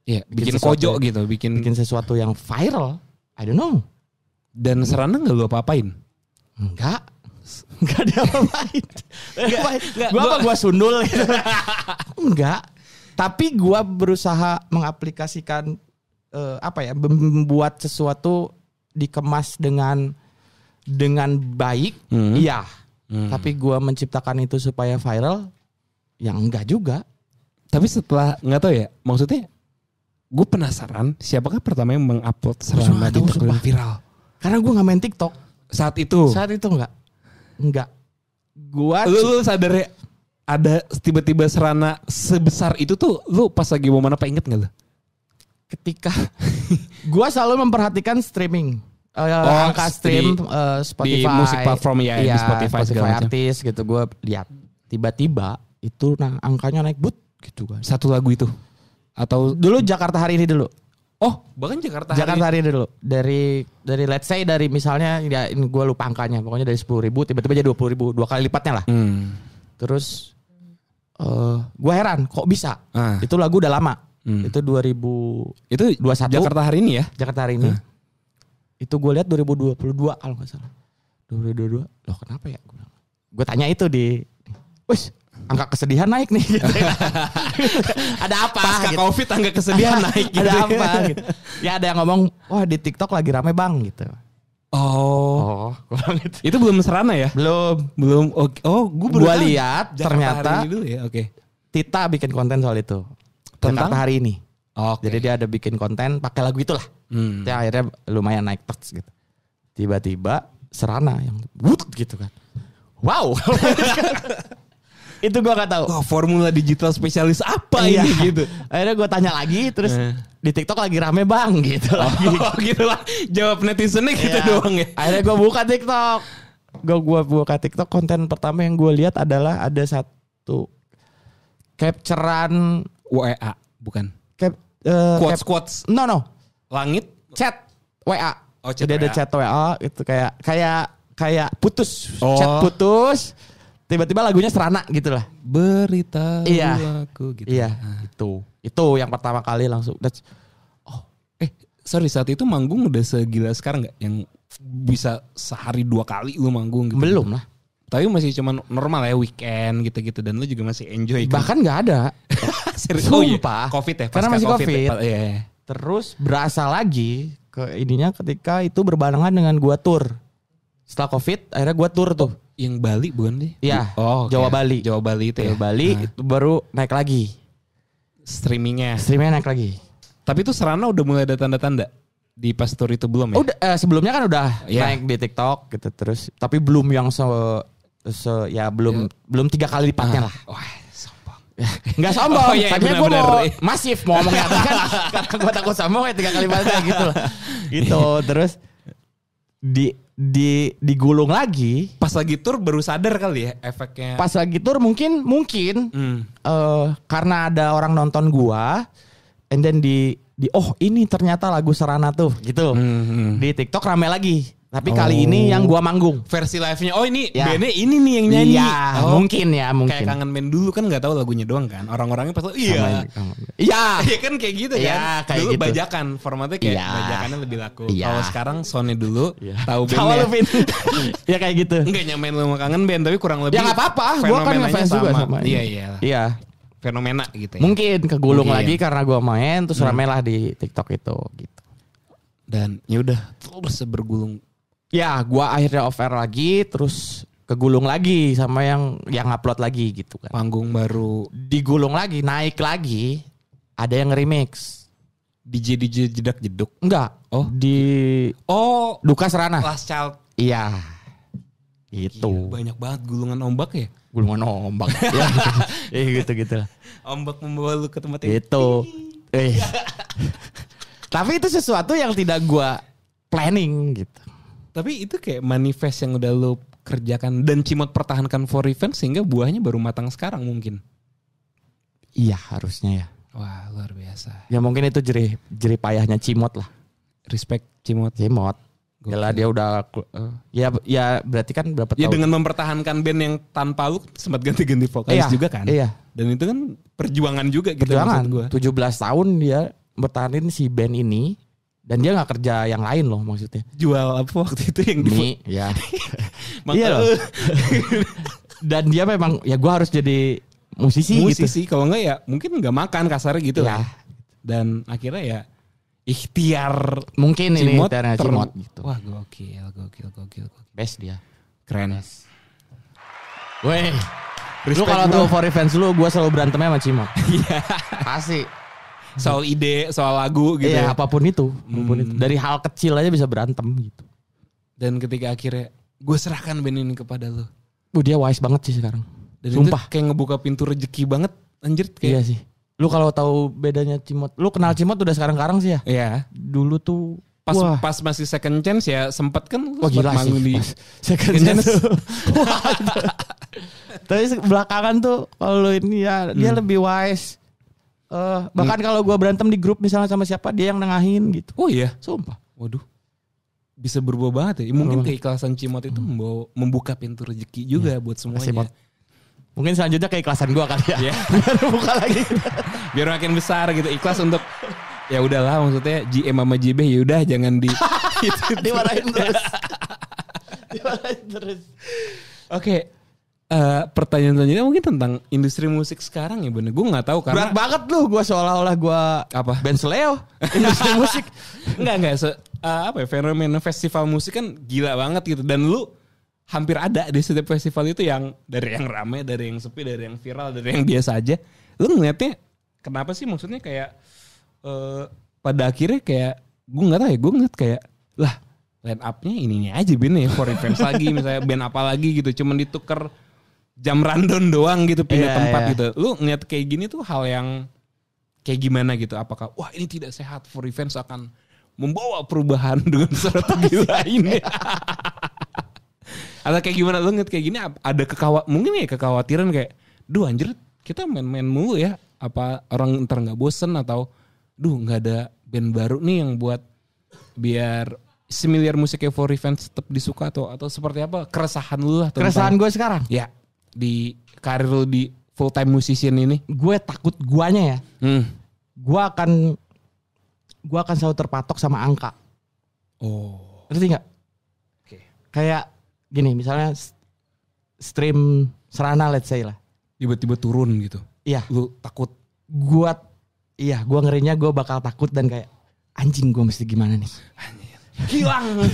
Iya, bikin kojo gitu, bikin sesuatu yang viral. I don't know. Dan Serana gak lu apa-apain? Enggak dia apa-apain. Gua sundul gitu. Enggak. Tapi gua berusaha mengaplikasikan membuat sesuatu dikemas dengan baik. Iya. Tapi gua menciptakan itu supaya viral, yang enggak juga. Tapi setelah nggak tahu ya, maksudnya gue penasaran siapakah pertama yang mengupload Serana di TikTok viral. Karena gue nggak main TikTok. Saat itu. Saat itu enggak. Gua Lu sadar ya ada tiba-tiba serana sebesar itu tuh lu pas lagi momen apa inget gak lu? ketika gua selalu memperhatikan streaming. Angka stream Spotify di musik platform ya, di Spotify segala macam. artis gitu gue lihat tiba-tiba itu angkanya naik gitu kan. Satu lagu itu atau Dulu Jakarta Hari Ini dulu. oh bahkan Jakarta Hari Ini dulu. Dari let's say dari misalnya ya ini gue lupa angkanya, pokoknya dari 10.000 tiba-tiba jadi 20.000, 2 kali lipatnya lah. Terus gue heran kok bisa. Itu lagu udah lama. Itu 2021. Itu Jakarta Hari Ini ya. Jakarta Hari Ini. Itu gue lihat 2022 kalau nggak salah. 2022. Loh kenapa ya? Gue tanya itu wis angka kesedihan naik nih. Gitu. Ada apa? Pasca gitu. COVID angka kesedihan naik. Gitu. Ada apa? Gitu. Ya ada yang ngomong, wah di TikTok lagi rame bang gitu. Oh, gitu. Itu belum serana ya? Belum. Oh, gue lihat ternyata Hari Ini dulu ya. Oke. Tita bikin konten soal itu. Tentang Jakarta Hari Ini. Oke. Jadi dia ada bikin konten pakai lagu itulah. Ya akhirnya lumayan naik terus gitu. Tiba-tiba serana yang gitu kan. Wow. Itu gue gak tahu. Wah, formula digital spesialis apa Iya. ini gitu. Akhirnya gue tanya lagi terus di TikTok lagi rame bang gitu lagi. Oh, gitu lah. Jawab netizennya gitu doang ya. Akhirnya gue buka TikTok. Gue buka TikTok, konten pertama yang gue lihat adalah ada satu capturean WA bukan. Quotes. No. Langit. Chat WA. Oh, chat Jadi ada WA. chat WA itu kayak putus. Oh. Chat putus. Tiba-tiba lagunya serana gitu lah. Berita Iya. aku gitu. Iya, itu yang pertama kali langsung. Sorry, saat itu manggung udah segila sekarang nggak? Yang bisa sehari 2 kali lu manggung gitu? Belum lah. Tapi masih cuman normal ya, weekend gitu-gitu. Dan lu juga masih enjoy kan? Bahkan nggak ada. Serius? Oh, iya. Sumpah. Covid ya? Karena pasca masih Covid. Ya? Iya. Terus berasa lagi ke ininya ketika itu berbarengan dengan gua tour. Setelah Covid akhirnya gua tour tuh. Yang Bali bukan sih? Iya. Oh, okay. Jawa Bali. Jawa Bali itu ya? Jawa Bali itu baru naik lagi. Streamingnya naik lagi. Tapi itu Serana udah mulai ada tanda-tanda? Di pas tour itu belum ya? Udah, sebelumnya kan udah Iya. naik di TikTok gitu terus. Tapi belum yang belum 3 kali lipatnya lah. Wah, sombong. Enggak sombong, Oh, iya, tapi gue benar-benar. mau masif mau ngomongnya kan karena gue takut sombong ya 3 kali lipatnya gitu lah. Gitu, terus digulung lagi. Pas lagi tour baru sadar kali ya efeknya. Pas lagi tour mungkin karena ada orang nonton gua, and then oh ini ternyata lagu Serana tuh gitu. Di TikTok rame lagi. Tapi kali ini yang gua manggung. Versi live-nya. Oh ini Ya. bandnya ini nih yang nyanyi. Iya, mungkin. Kayak Kangen Band dulu kan gak tahu lagunya doang kan. Orang-orangnya pas iya. Iya. Iya kan kayak gitu kan. Iya, kayak dulu gitu. bajakan. Formatnya kayak Iya. bajakannya lebih laku. Iya. Kalau sekarang soundnya dulu. Tahu Tahu bandnya. lu, Vin. Ya kayak gitu. Enggak nyamain lu sama Kangen Band. Tapi kurang lebih. Ya nggak apa-apa. Gua kan fenomenanya ngefans juga sama ini. Iya. Iya. Fenomena gitu ya. Mungkin kegulung Mungkin. lagi karena gua main terus rame lah di TikTok itu gitu. Dan ya udah terus bergulung. Ya, gua akhirnya off air lagi terus kegulung lagi sama yang upload lagi gitu kan. Panggung baru. Digulung lagi, naik lagi. Ada yang remix. DJ jedak jeduk. Enggak. Oh. Oh, Duka Serana. Last Child. Iya. Itu. Banyak banget gulungan ombak ya. Gulungan ombak. Ya. Gitu-gitu lah. Ombak membawa lu ke tempat yang Itu. Tapi itu sesuatu yang tidak gua planning gitu. Tapi itu kayak manifest yang udah lo kerjakan dan Cimot pertahankan for revenge sehingga buahnya baru matang sekarang mungkin. Iya harusnya ya. Wah luar biasa. Ya mungkin itu jerih payahnya Cimot lah. Respect Cimot. Gila dia udah ya berarti kan berapa Ya tahun? dengan mempertahankan band yang tanpa lu sempat ganti-ganti vokalis juga kan. Iya. Dan itu kan perjuangan juga gitu Perjuangan. maksud gua. 17 tahun dia bertahanin si band ini. Dan dia gak kerja yang lain loh maksudnya. Jual apa waktu itu yang Mie, ya. Iya loh. Dan dia memang ya gue harus jadi musisi gitu. Kalau enggak ya mungkin enggak makan kasarnya gitu Ya. lah. Dan akhirnya ya ikhtiar Mungkin ini Cimot ikhtiarnya Cimot gitu. Wah gokil. Best dia. Keren. Weh. Lu Respect kalau bro. tahu for revenge lu gue selalu berantemnya sama Cimot. Iya. Pasti. Soal ide, soal lagu gitu Iya ya. apapun itu. Dari hal kecil aja bisa berantem gitu. Dan ketika akhirnya gue serahkan band ini kepada lu. Dia wise banget sih sekarang. Dan Sumpah. itu kayak ngebuka pintu rezeki banget anjir kayak. Iya sih. Lu kalau tahu bedanya Cimot, lu kenal Cimot udah sekarang sih ya? Iya. Dulu tuh Pas masih second chance ya sempet kan lu sempet gila manggung sih. di Second chance. Tapi belakangan tuh kalau ini ya dia lebih wise. Bahkan kalau gua berantem di grup misalnya sama siapa dia yang nengahin gitu. Oh iya. Sumpah. Waduh. Bisa berubah banget ya. Mungkin keikhlasan Cimot itu membuka pintu rezeki juga buat semuanya. Mungkin selanjutnya keikhlasan gua kali ya. Biar buka lagi. Biar makin besar gitu. Ikhlas untuk ya udahlah maksudnya GM sama JB ya udah jangan dimarahin terus. Oke. Pertanyaan selanjutnya mungkin tentang industri musik sekarang ya bener. Gue nggak tahu karena berat banget lu gue seolah-olah gue apa band Sleo industri musik. Enggak fenomena festival musik kan gila banget gitu dan lu hampir ada di setiap festival itu yang dari yang rame, dari yang sepi, dari yang viral, dari yang biasa aja. Lu ngeliatnya kenapa sih maksudnya kayak pada akhirnya kayak gue nggak tahu ya, gue ngeliat kayak lah line up-nya ininya aja band ya For Revenge lagi misalnya band apa lagi gitu cuman ditukar jam rundown doang gitu pindah tempat gitu. Lu ngeliat kayak gini tuh hal yang kayak gimana gitu? Apakah wah ini tidak sehat, For Revenge akan membawa perubahan dengan suatu gila ini? Atau kayak gimana? Lu ngeliat kayak gini ada mungkin ya kekhawatiran kayak duh anjir kita main-main mulu ya, apa orang ntar nggak bosen atau duh nggak ada band baru nih yang buat biar similar musiknya For Revenge tetap disuka atau seperti apa? Keresahan lu lah. Keresahan gue sekarang? Ya. Di karir lu di full time musician ini, gue takut guanya ya. Gue akan selalu terpatok sama angka. Oh, ngerti nggak? Oke. Kayak gini, misalnya stream Serana let's say lah, tiba-tiba turun gitu. Iya. Lu takut? Gue ngerinya gue bakal takut dan kayak anjing gue mesti gimana nih? hilang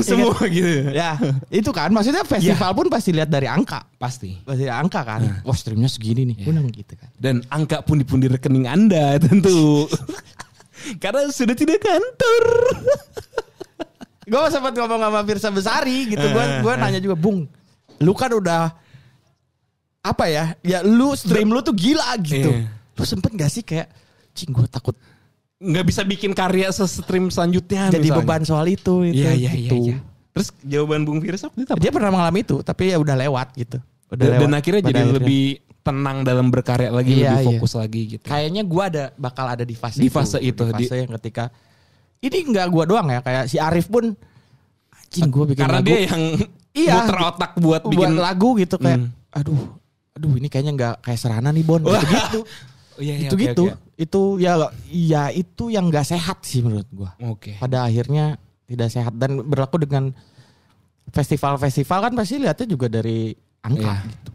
semua gitu ya. Itu kan maksudnya festival pun pasti lihat dari angka, pasti angka kan. Wah streamnya segini nih, gitu kan. Dan angka pundi-pundi rekening Anda tentu karena sudah tidak kantor. Gue sempat ngomong sama Firsa Besari gitu. Gue nanya juga, Bung, lu kan udah apa ya lu stream lu tuh gila gitu. Lu sempet gak sih kayak cing gue takut nggak bisa bikin karya se-stream selanjutnya jadi misalnya. beban soal itu Iya. gitu. Terus jawaban Bung Firsa itu apa? Dia pernah mengalami itu tapi ya udah lewat gitu. Dan akhirnya jadi lebih tenang dalam berkarya lagi, lebih fokus lagi gitu. Kayaknya gue bakal ada di fase itu. Di fase yang ketika ini nggak gue doang ya, kayak si Arif pun anjing gue bikin karena lagu. dia yang muter otak buat bikin lagu gitu kayak aduh ini kayaknya nggak kayak Serana nih Bon gitu. Okay. Itu ya itu yang nggak sehat sih menurut gua. Pada akhirnya tidak sehat dan berlaku dengan festival-festival kan pasti lihatnya juga dari angka gitu.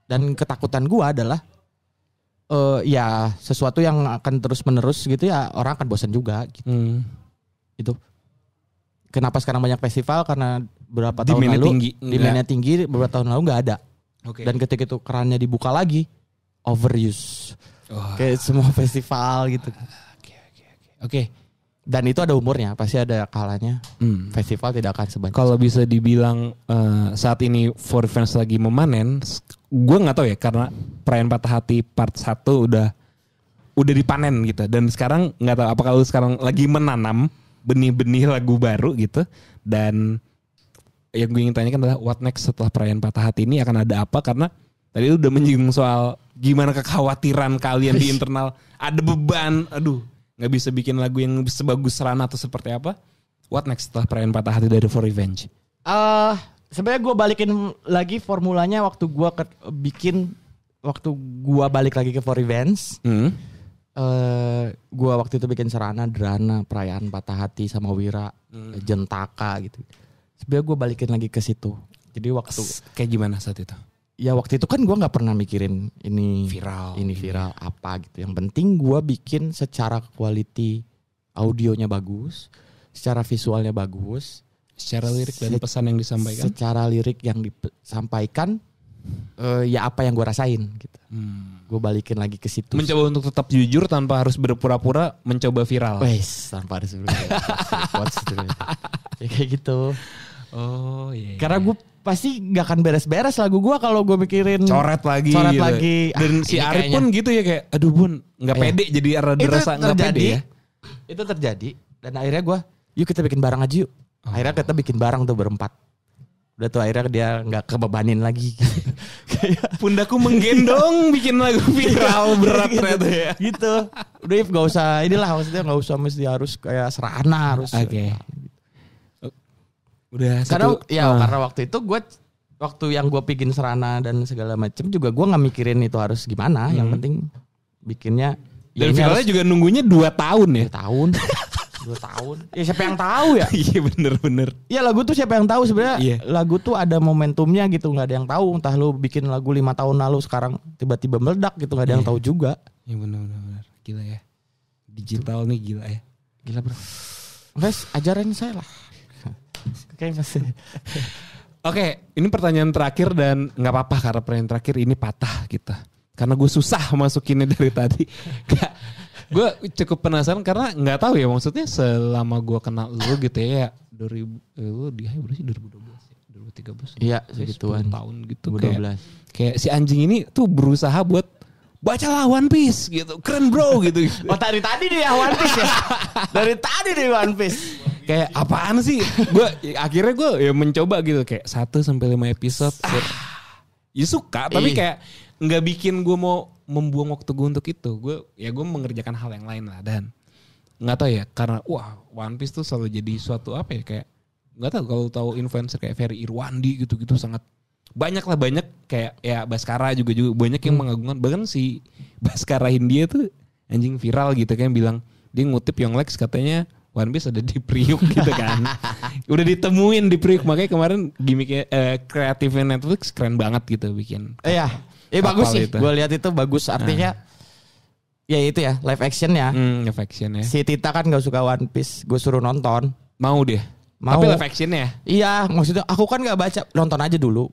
Dan ketakutan gua adalah ya sesuatu yang akan terus menerus gitu ya orang akan bosan juga gitu. Itu kenapa sekarang banyak festival karena beberapa tahun lalu demand-nya tinggi, beberapa tahun lalu nggak ada. Dan ketika itu kerannya dibuka lagi overuse. Kayak semua festival gitu. Oke. Dan itu ada umurnya, pasti ada kalanya. Festival tidak akan sebanyak. Kalau bisa dibilang saat ini For Revenge lagi memanen, gue nggak tahu ya karena Perayaan Patah Hati part 1 udah dipanen gitu. Dan sekarang nggak tahu apakah lu sekarang lagi menanam benih-benih lagu baru gitu. Dan yang gue ingin tanyakan adalah what next setelah Perayaan Patah Hati ini akan ada apa? Karena tadi lu udah menyinggung soal gimana kekhawatiran kalian di internal. Ada beban, nggak bisa bikin lagu yang sebagus Serana atau seperti apa. What next setelah Perayaan Patah Hati dari For Revenge? Sebenarnya gue balikin lagi formulanya waktu gue balik lagi ke For Revenge. Gue waktu itu bikin Serana, Drana, Perayaan Patah Hati sama Wira, Jentaka gitu. Sebenarnya gue balikin lagi ke situ. Jadi waktu kayak gimana saat itu? Ya waktu itu kan gue nggak pernah mikirin ini viral apa gitu. Yang penting gue bikin secara quality audionya bagus, secara visualnya bagus, secara lirik dan pesan yang disampaikan. Secara lirik yang disampaikan ya apa yang gue rasain gitu. Gue balikin lagi ke situ. Mencoba untuk tetap jujur tanpa harus berpura-pura mencoba viral. Wes, tanpa harus ya kayak gitu. Oh iya. Karena gue pasti gak akan beres-beres lagu gue kalau gue mikirin coret lagi. Gitu. Dan si Arif pun gitu ya kayak, aduh Bun, nggak pede jadi rasa nggak pede ya. Itu terjadi dan akhirnya gue, yuk kita bikin barang aja yuk. Akhirnya kita bikin barang tuh berempat. Udah tuh akhirnya dia gak kebebanin lagi. Pundaku menggendong bikin lagu viral berat ternyata ya. Gitu. Udah gak usah inilah maksudnya gak usah mesti harus kayak serana harus. Oke. Udah karena waktu itu gue waktu yang gue bikin serana dan segala macem juga gue gak mikirin itu harus gimana. Yang penting bikinnya. Dan viralnya juga nunggunya 2 tahun ya. 2 tahun. Ya siapa yang tahu ya? Iya bener. Iya lagu tuh siapa yang tahu sebenarnya. Lagu tuh ada momentumnya gitu, nggak ada yang tahu. Entah lu bikin lagu 5 tahun lalu sekarang tiba-tiba meledak gitu, nggak ada yang tahu juga. Iya bener. Gila ya. Digital nih gila ya. Gila bro. Guys ajarin saya lah. Oke, ini pertanyaan terakhir dan nggak apa-apa karena pertanyaan terakhir ini patah gitu. Karena gue susah masukinnya dari tadi. Gue cukup penasaran karena nggak tahu ya maksudnya selama gue kenal lu gitu ya 2012 ya 2013 iya segituan tahun gitu 2012 kayak si anjing ini tuh berusaha buat bacalah One Piece gitu keren bro gitu. Oh dari tadi dia One Piece ya. Dari tadi dia One Piece kayak apaan sih gue akhirnya gue ya mencoba gitu kayak 1-5 episode ya suka tapi kayak nggak bikin gue mau membuang waktu gue untuk itu. Gue mengerjakan hal yang lain lah dan nggak tahu ya karena One Piece tuh selalu jadi suatu apa ya kayak nggak tahu kalau tahu influencer kayak Ferry Irwandi gitu sangat banyak kayak ya Baskara juga banyak yang mengagumkan bahkan si Baskara Hindia tuh anjing viral gitu kan bilang dia ngutip Yonglex katanya One Piece ada di Priuk gitu kan. Udah ditemuin di Priuk makanya kemarin gimmicknya kreatifnya Netflix keren banget gitu bikin. Iya. Bagus sih, gue lihat itu bagus artinya ya itu ya live action ya. Live action ya. Si Tita kan gak suka One Piece, gue suruh nonton. Mau dia? Mau. Tapi live action ya? Iya, maksudnya aku kan gak baca, nonton aja dulu.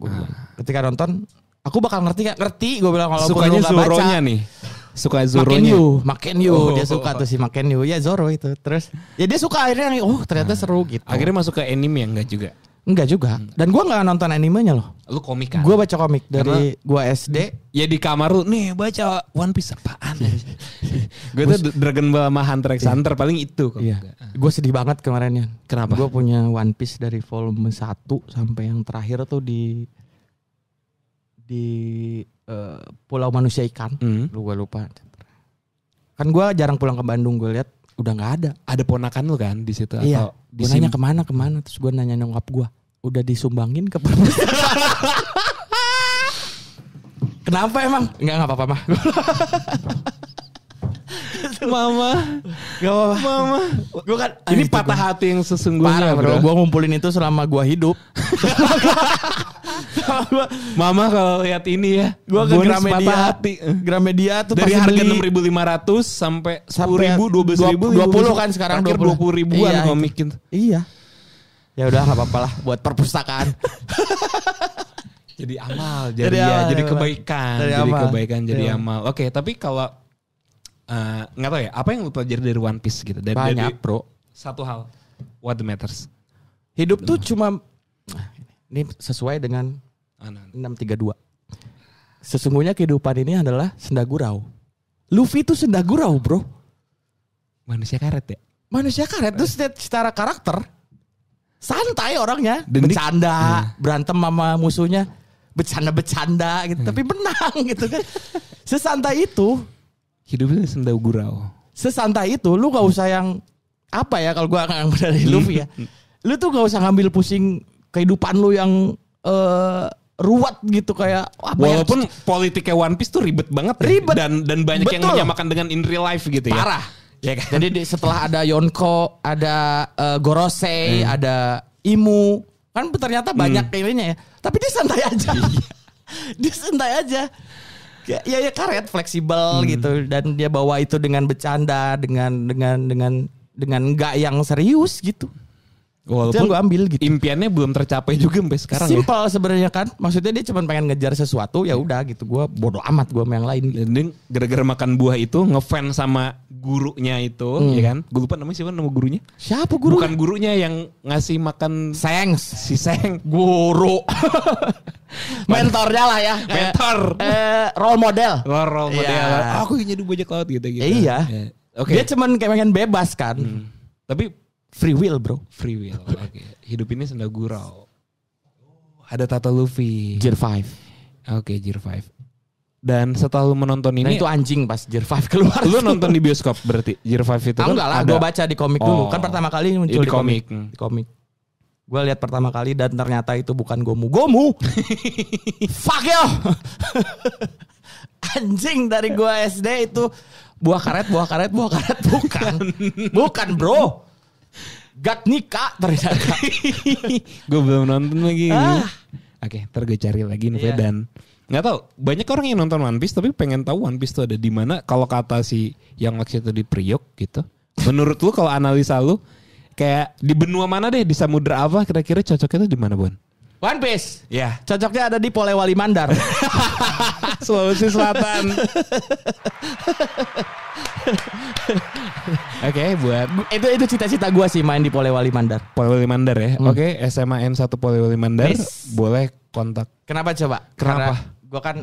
Ketika nonton, aku bakal ngerti gue bilang kalau sukanya Zoro-nya nih. Suka Zoro-nya. Maken Yu, dia suka tuh si Maken Yu. Ya Zoro itu. Terus ya dia suka akhirnya ternyata seru gitu. Akhirnya masuk ke anime ya enggak juga? Enggak juga. Dan gue gak nonton animenya loh. Lu komik kan? Gue baca komik dari gue SD. Ya di kamar lu nih baca One Piece apaan? Gue tuh Dragon Ball sama Hunter x Hunter paling itu. Iya. Gue sedih banget kemarinnya. Kenapa? Gue punya One Piece dari volume 1 sampai yang terakhir tuh di Pulau Manusia Ikan. Lu gue lupa. Kan gue jarang pulang ke Bandung, gue lihat udah nggak ada. Ada ponakan lu kan di situ? Iya. Gue nanya kemana. Terus gue nanya nyokap gue. Udah disumbangin ke perpustakaan. Kenapa emang? Enggak apa-apa mah. Mama. Gue kan ini patah hati yang sesungguhnya. Parah bro. Gue ngumpulin itu selama gue hidup. Mama kalau lihat ini ya, gue ke Gramedia tuh dari harga 6.500 sampai 10.000, 12.000, 20 kan sekarang 20.000-an komikin. Iya. Ya udah nggak apa-apa lah buat perpustakaan. Jadi amal, jadi kebaikan, jadi amal. Oke, tapi kalau nggak tahu ya, apa yang lu pelajari dari One Piece gitu? Banyak bro. Satu hal, what matters. Hidup tuh cuma ini sesuai dengan 632. Sesungguhnya kehidupan ini adalah senda gurau. Luffy itu senda gurau bro. Manusia karet ya? Manusia karet tuh secara karakter santai orangnya. Bercanda, berantem sama musuhnya. Bercanda gitu. Tapi menang gitu kan. Sesantai itu. Hidupnya senda gurau. Sesantai itu lu gak usah yang apa ya kalau gua ngambil dari Luffy ya. Lu tuh gak usah ngambil pusing kehidupan lu yang ruwet gitu kayak walaupun politiknya One Piece tuh ribet banget dan banyak yang menyamakan dengan in real life gitu ya. Parah. Ya kan? Jadi setelah ada Yonko, ada Gorosei, ada Imu, kan ternyata banyak ininya ya. Tapi dia santai aja. Dia santai aja. Ya karet fleksibel gitu dan dia bawa itu dengan bercanda dengan enggak yang serius gitu. Walaupun yang gue ambil gitu. impiannya belum tercapai juga sampai sekarang ya. Simpel sebenarnya kan. Maksudnya dia cuma pengen ngejar sesuatu, ya udah gitu. Gue bodoh amat gue sama yang lain. Dan dia gara-gara makan buah itu ngefans sama gurunya itu, ya kan? Gue lupa namanya siapa nama gurunya? Siapa guru? Bukan gurunya yang ngasih makan Sengs. si Seng. Guru. Mentornya lah ya. Mentor. Role model. Role model. Iya. Aku ingin jadi bajak laut gitu. Iya. Ya. Oke. Dia cuman kayak pengen bebas kan. Tapi Free will bro. free will. Oke. Hidup ini senda gurau. Ada tato Luffy. Gear 5. Oke, Gear 5. Dan setelah lu menonton Nah ini, itu anjing pas Gear 5 keluar. lu nonton di bioskop berarti Gear 5 itu kan? Enggak lah, ada gue baca di komik dulu. Oh. Kan pertama kali muncul Di di komik. komik. Di komik. Gue lihat pertama kali dan ternyata itu bukan Gomu. Fuck yo. Anjing dari gue SD itu buah karet. Bukan bro. Gat nikah ternyata. Gue belum nonton lagi. Ah. Oke, ntar gue cari lagi info Iya. dan nggak tahu. Banyak orang yang nonton One Piece tapi pengen tahu One Piece itu ada di mana. Kalau kata si yang waktu itu di Priok gitu. Menurut lu kalau analisa lu kayak di benua mana deh, di samudra apa kira-kira cocoknya tuh di mana, Bon? One Piece. Ya, Cocoknya ada di Polewali Mandar. Sulawesi Selatan. Oke, buat itu cita-cita gue sih main di Polewali Mandar. Polewali Mandar ya. Oke, SMA N1 Polewali Mandar. Please. Boleh kontak. Kenapa coba? Kenapa? Gue kan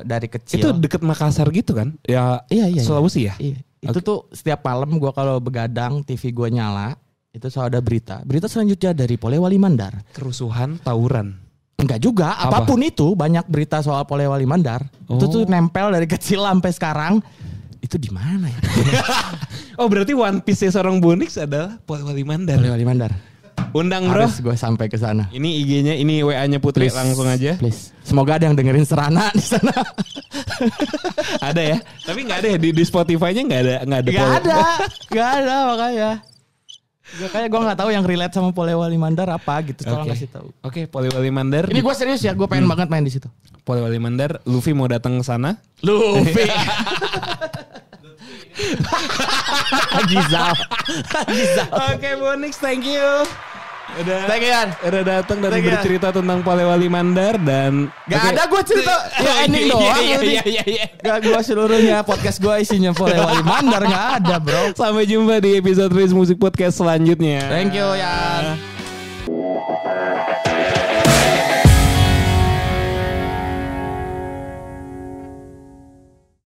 dari kecil. Itu deket Makassar gitu kan? Ya, Iya. Sulawesi ya? Iya. Itu tuh setiap malam gue kalau begadang TV gue nyala, itu selalu ada berita. Berita selanjutnya dari Polewali Mandar. Kerusuhan, tawuran. Enggak juga, Apa? apapun itu banyak berita soal Polewali Mandar. Itu tuh nempel dari kecil sampai sekarang. Itu di mana ya? Oh, berarti One Piece seorang Bonix adalah Polewali Mandar. Polewali Mandar. Undang bro. Harus gue sampai ke sana. Ini IG-nya, ini WA-nya Putri langsung aja. Please. Semoga ada yang dengerin Serana di sana. Ada ya? Tapi nggak ada ya di Spotify-nya nggak ada Gak ada makanya. Makanya gue nggak tahu yang relate sama Polewali Mandar apa gitu. Tolong Oke. kasih tahu. Oke, Polewali Mandar. Ini gue serius ya, gue pengen banget main di situ. Polewali Mandar, Luffy mau datang ke sana. Luffy. Gizal. Oke, Bonix, thank you. Thank you, Yan. Udah datang dan Thank you, Yan. bercerita tentang Polewali Mandar dan Gak Oke. ada gue cerita ya ending doang. Iya. Gak gue seluruhnya podcast gue isinya Polewali Mandar gak ada bro. Sampai jumpa di episode Riz Musik Podcast selanjutnya. Thank you Yan.